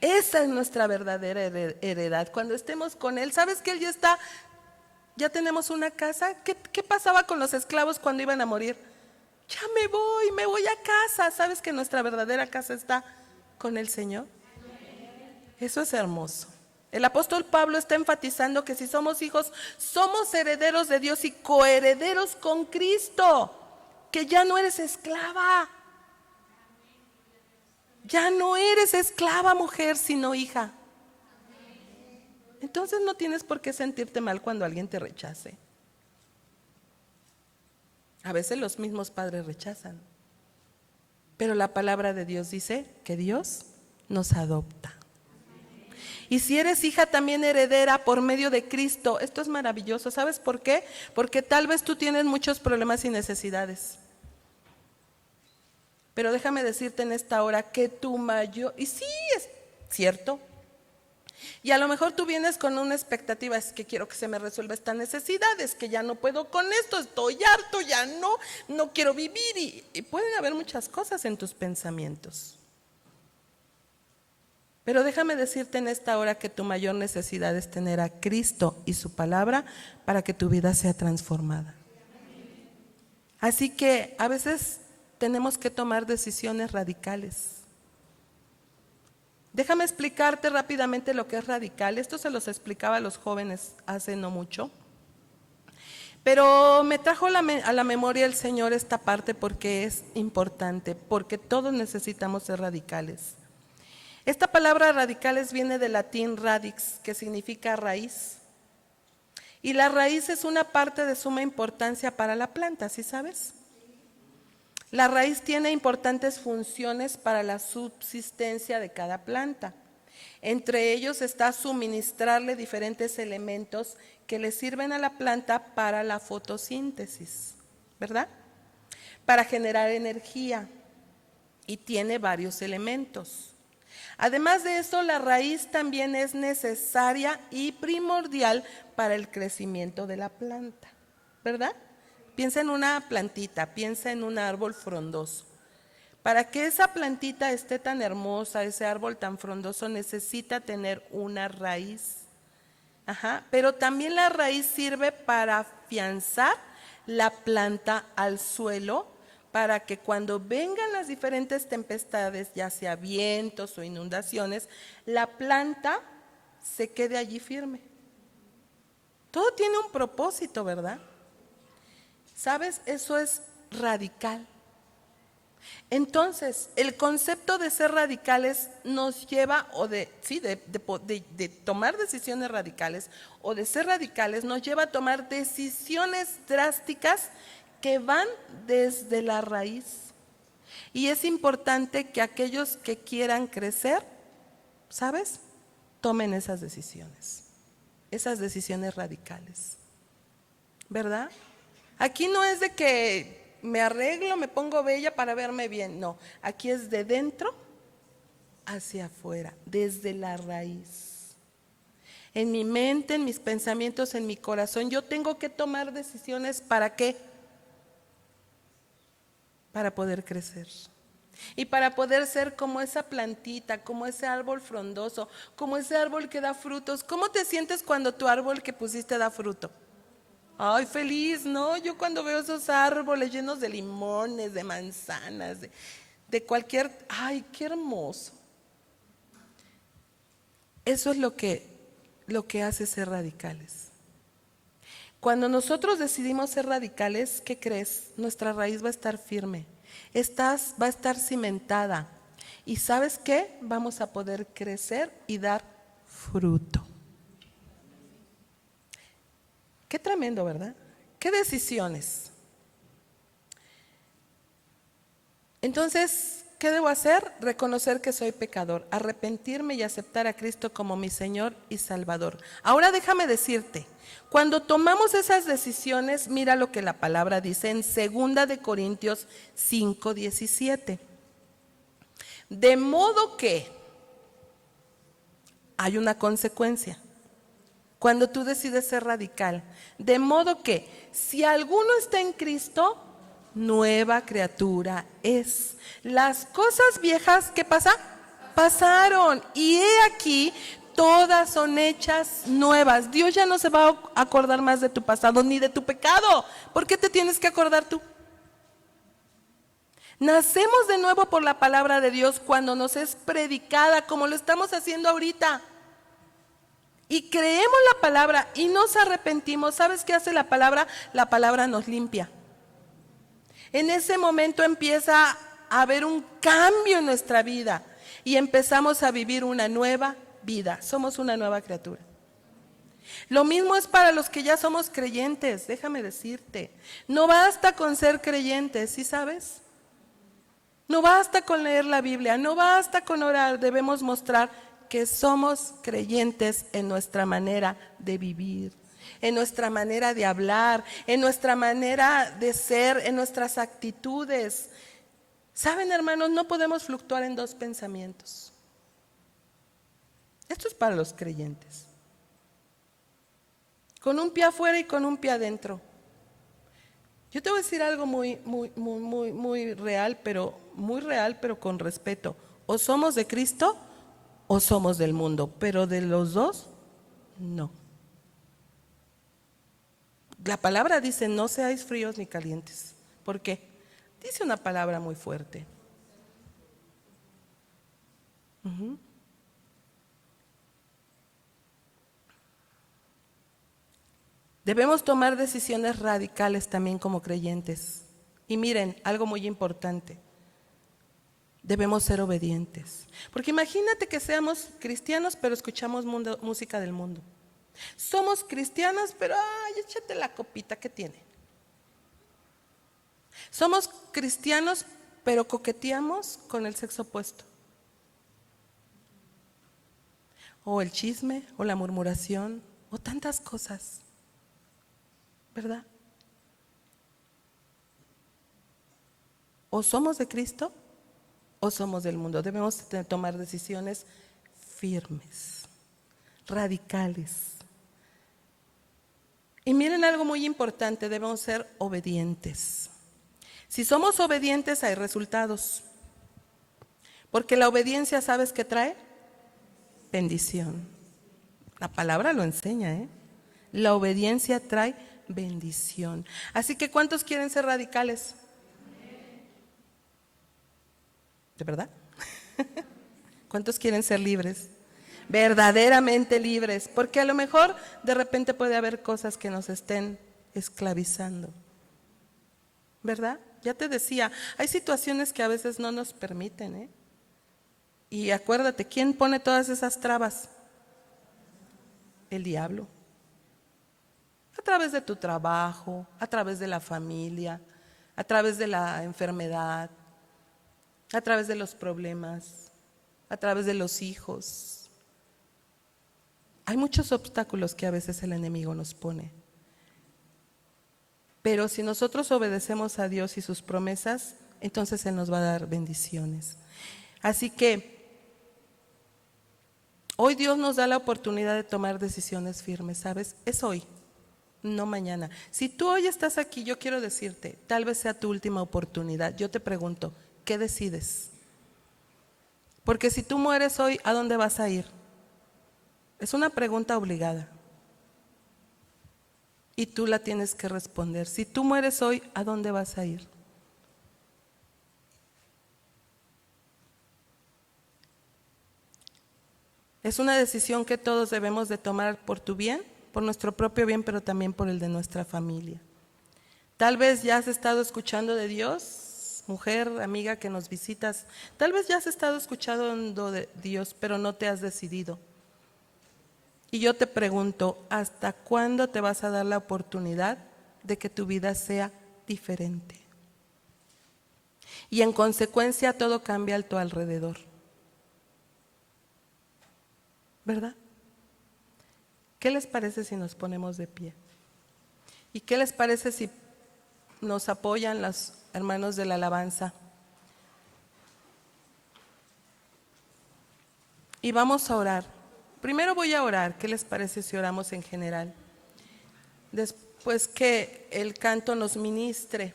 Esa es nuestra verdadera heredad. Cuando estemos con Él, ¿sabes que Él ya está? Ya tenemos una casa. ¿Qué pasaba con los esclavos cuando iban a morir? Ya me voy a casa. ¿Sabes que nuestra verdadera casa está con el Señor? Eso es hermoso. El apóstol Pablo está enfatizando que si somos hijos, somos herederos de Dios y coherederos con Cristo. Que ya no eres esclava. Ya no eres esclava, mujer, sino hija. Entonces no tienes por qué sentirte mal cuando alguien te rechace. A veces los mismos padres rechazan. Pero la palabra de Dios dice que Dios nos adopta. Y si eres hija también heredera por medio de Cristo. Esto es maravilloso. ¿Sabes por qué? Porque tal vez tú tienes muchos problemas y necesidades. Pero déjame decirte en esta hora que tu mayor... Y sí, es cierto. Y a lo mejor tú vienes con una expectativa, es que quiero que se me resuelva esta necesidad, es que ya no puedo con esto, estoy harto, ya no quiero vivir. Y pueden haber muchas cosas en tus pensamientos. Pero déjame decirte en esta hora que tu mayor necesidad es tener a Cristo y su palabra para que tu vida sea transformada. Así que a veces tenemos que tomar decisiones radicales. Déjame explicarte rápidamente lo que es radical. Esto se los explicaba a los jóvenes hace no mucho. Pero me trajo a la memoria el Señor esta parte porque es importante, porque todos necesitamos ser radicales. Esta palabra radicales viene del latín radix, que significa raíz. Y la raíz es una parte de suma importancia para la planta, ¿sí sabes? La raíz tiene importantes funciones para la subsistencia de cada planta. Entre ellos está suministrarle diferentes elementos que le sirven a la planta para la fotosíntesis, ¿verdad? Para generar energía. Y tiene varios elementos. Además de eso, la raíz también es necesaria y primordial para el crecimiento de la planta, ¿verdad? Piensa en una plantita, piensa en un árbol frondoso. Para que esa plantita esté tan hermosa, ese árbol tan frondoso, necesita tener una raíz. Pero también la raíz sirve para afianzar la planta al suelo para que cuando vengan las diferentes tempestades, ya sea vientos o inundaciones, la planta se quede allí firme. Todo tiene un propósito, ¿verdad? ¿Sabes? Eso es radical. Entonces, el concepto de ser radicales nos lleva, o de tomar decisiones radicales, o de ser radicales, nos lleva a tomar decisiones drásticas que van desde la raíz. Y es importante que aquellos que quieran crecer, ¿sabes?, tomen esas decisiones radicales, ¿verdad? Aquí no es de que me arreglo, me pongo bella para verme bien, no, aquí es de dentro hacia afuera, desde la raíz. En mi mente, en mis pensamientos, en mi corazón, yo tengo que tomar decisiones. ¿Para qué? Para poder crecer. Y para poder ser como esa plantita, como ese árbol frondoso, como ese árbol que da frutos. ¿Cómo te sientes cuando tu árbol que pusiste da fruto? Ay, feliz, ¿no? Yo cuando veo esos árboles llenos de limones, de manzanas, de cualquier... ¡Ay, qué hermoso! Eso es lo que hace ser radicales. Cuando nosotros decidimos ser radicales, ¿qué crees? Nuestra raíz va a estar firme, va a estar cimentada. ¿Y sabes qué? Vamos a poder crecer y dar fruto. Qué tremendo, ¿verdad? Qué decisiones. Entonces, ¿qué debo hacer? Reconocer que soy pecador, arrepentirme y aceptar a Cristo como mi Señor y Salvador. Ahora déjame decirte, cuando tomamos esas decisiones, mira lo que la palabra dice en 2 de Corintios 5:17. De modo que hay una consecuencia cuando tú decides ser radical. De modo que si alguno está en Cristo, nueva criatura es. Las cosas viejas, ¿qué pasa? Pasaron. Y he aquí, todas son hechas nuevas. Dios ya no se va a acordar más de tu pasado ni de tu pecado. ¿Por qué te tienes que acordar tú? Nacemos de nuevo por la palabra de Dios cuando nos es predicada, como lo estamos haciendo ahorita. Y creemos la palabra y nos arrepentimos. ¿Sabes qué hace la palabra? La palabra nos limpia. En ese momento empieza a haber un cambio en nuestra vida y empezamos a vivir una nueva vida. Somos una nueva criatura. Lo mismo es para los que ya somos creyentes, déjame decirte. No basta con ser creyentes, ¿sí sabes? No basta con leer la Biblia, no basta con orar, debemos mostrar que somos creyentes en nuestra manera de vivir, en nuestra manera de hablar, en nuestra manera de ser, en nuestras actitudes. Saben, hermanos, no podemos fluctuar en dos pensamientos. Esto es para los creyentes. Con un pie afuera y con un pie adentro. Yo te voy a decir algo muy real, pero con respeto. O somos de Cristo o somos del mundo, pero de los dos, no. La palabra dice, no seáis fríos ni calientes. ¿Por qué? Dice una palabra muy fuerte. Debemos tomar decisiones radicales también como creyentes. Y miren, algo muy importante. Debemos ser obedientes. Porque imagínate que seamos cristianos, pero escuchamos música del mundo. Somos cristianos, pero échate la copita que tiene. Somos cristianos, pero coqueteamos con el sexo opuesto. O el chisme, o la murmuración, o tantas cosas. ¿Verdad? O somos de Cristo o somos del mundo. Debemos tomar decisiones firmes, radicales. Y miren algo muy importante, debemos ser obedientes. Si somos obedientes hay resultados. Porque la obediencia, ¿sabes qué trae? Bendición. La palabra lo enseña, ¿eh? La obediencia trae bendición. Así que ¿cuántos quieren ser radicales? ¿De verdad? ¿Cuántos quieren ser libres? Verdaderamente libres, porque a lo mejor de repente puede haber cosas que nos estén esclavizando, ¿verdad? Ya te decía, hay situaciones que a veces no nos permiten, ¿eh? Y acuérdate, ¿quién pone todas esas trabas? El diablo. A través de tu trabajo, a través de la familia, a través de la enfermedad, a través de los problemas, a través de los hijos. Hay muchos obstáculos que a veces el enemigo nos pone. Pero si nosotros obedecemos a Dios y sus promesas, entonces Él nos va a dar bendiciones. Así que hoy Dios nos da la oportunidad de tomar decisiones firmes, ¿sabes? Es hoy, no mañana. Si tú hoy estás aquí, yo quiero decirte, tal vez sea tu última oportunidad. Yo te pregunto, ¿qué decides? Porque si tú mueres hoy, ¿a dónde vas a ir? Es una pregunta obligada. Y tú la tienes que responder. Si tú mueres hoy, ¿a dónde vas a ir? Es una decisión que todos debemos de tomar por tu bien, por nuestro propio bien, pero también por el de nuestra familia. Tal vez ya has estado escuchando de Dios, mujer, amiga que nos visitas. Tal vez ya has estado escuchando de Dios, pero no te has decidido. Y yo te pregunto, ¿hasta cuándo te vas a dar la oportunidad de que tu vida sea diferente? Y en consecuencia todo cambia a tu alrededor. ¿Verdad? ¿Qué les parece si nos ponemos de pie? ¿Y qué les parece si nos apoyan los hermanos de la alabanza? Y vamos a orar. Primero voy a orar. ¿Qué les parece si oramos en general? Después que el canto nos ministre.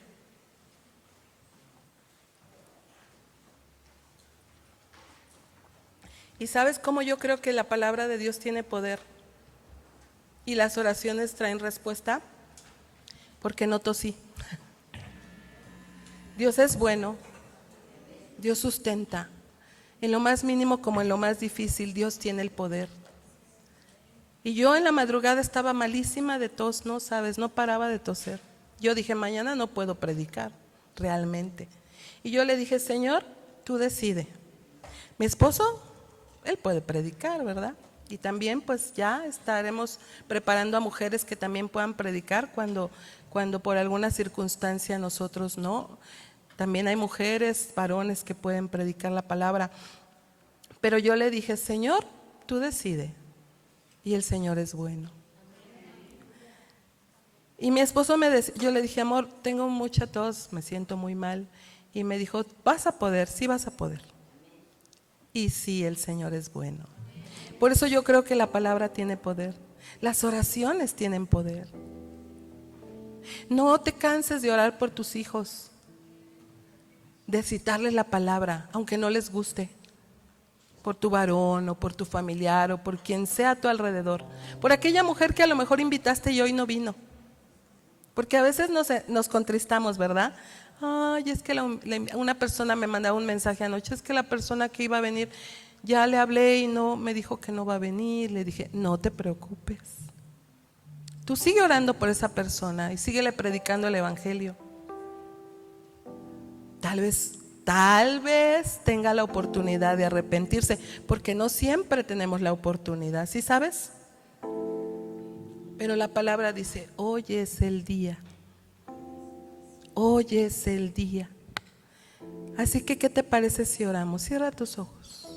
¿Y sabes cómo yo creo que la palabra de Dios tiene poder? ¿Y las oraciones traen respuesta? Porque no tosí. Dios es bueno. Dios sustenta. En lo más mínimo como en lo más difícil, Dios tiene el poder. Y yo en la madrugada estaba malísima de tos, no sabes, no paraba de toser. Yo dije, mañana no puedo predicar, realmente. Y yo le dije, Señor, tú decide. Mi esposo, él puede predicar, ¿verdad? Y también pues ya estaremos preparando a mujeres que también puedan predicar cuando por alguna circunstancia nosotros no. También hay mujeres, varones que pueden predicar la palabra. Pero yo le dije, Señor, tú decide. Y el Señor es bueno. Y mi esposo yo le dije, amor, tengo mucha tos, me siento muy mal. Y me dijo, vas a poder, sí vas a poder. Y sí, el Señor es bueno. Por eso yo creo que la palabra tiene poder. Las oraciones tienen poder. No te canses de orar por tus hijos, de citarles la palabra, aunque no les guste. Por tu varón o por tu familiar o por quien sea a tu alrededor. Por aquella mujer que a lo mejor invitaste y hoy no vino. Porque a veces nos contristamos, ¿verdad? Ay, es que una persona me mandaba un mensaje anoche, es que la persona que iba a venir, ya le hablé y no, me dijo que no va a venir. Le dije, no te preocupes. Tú sigue orando por esa persona y síguele predicando el evangelio. Tal vez tenga la oportunidad de arrepentirse, porque no siempre tenemos la oportunidad, ¿sí sabes? Pero la palabra dice, hoy es el día. Hoy es el día. Así que, ¿qué te parece si oramos? Cierra tus ojos.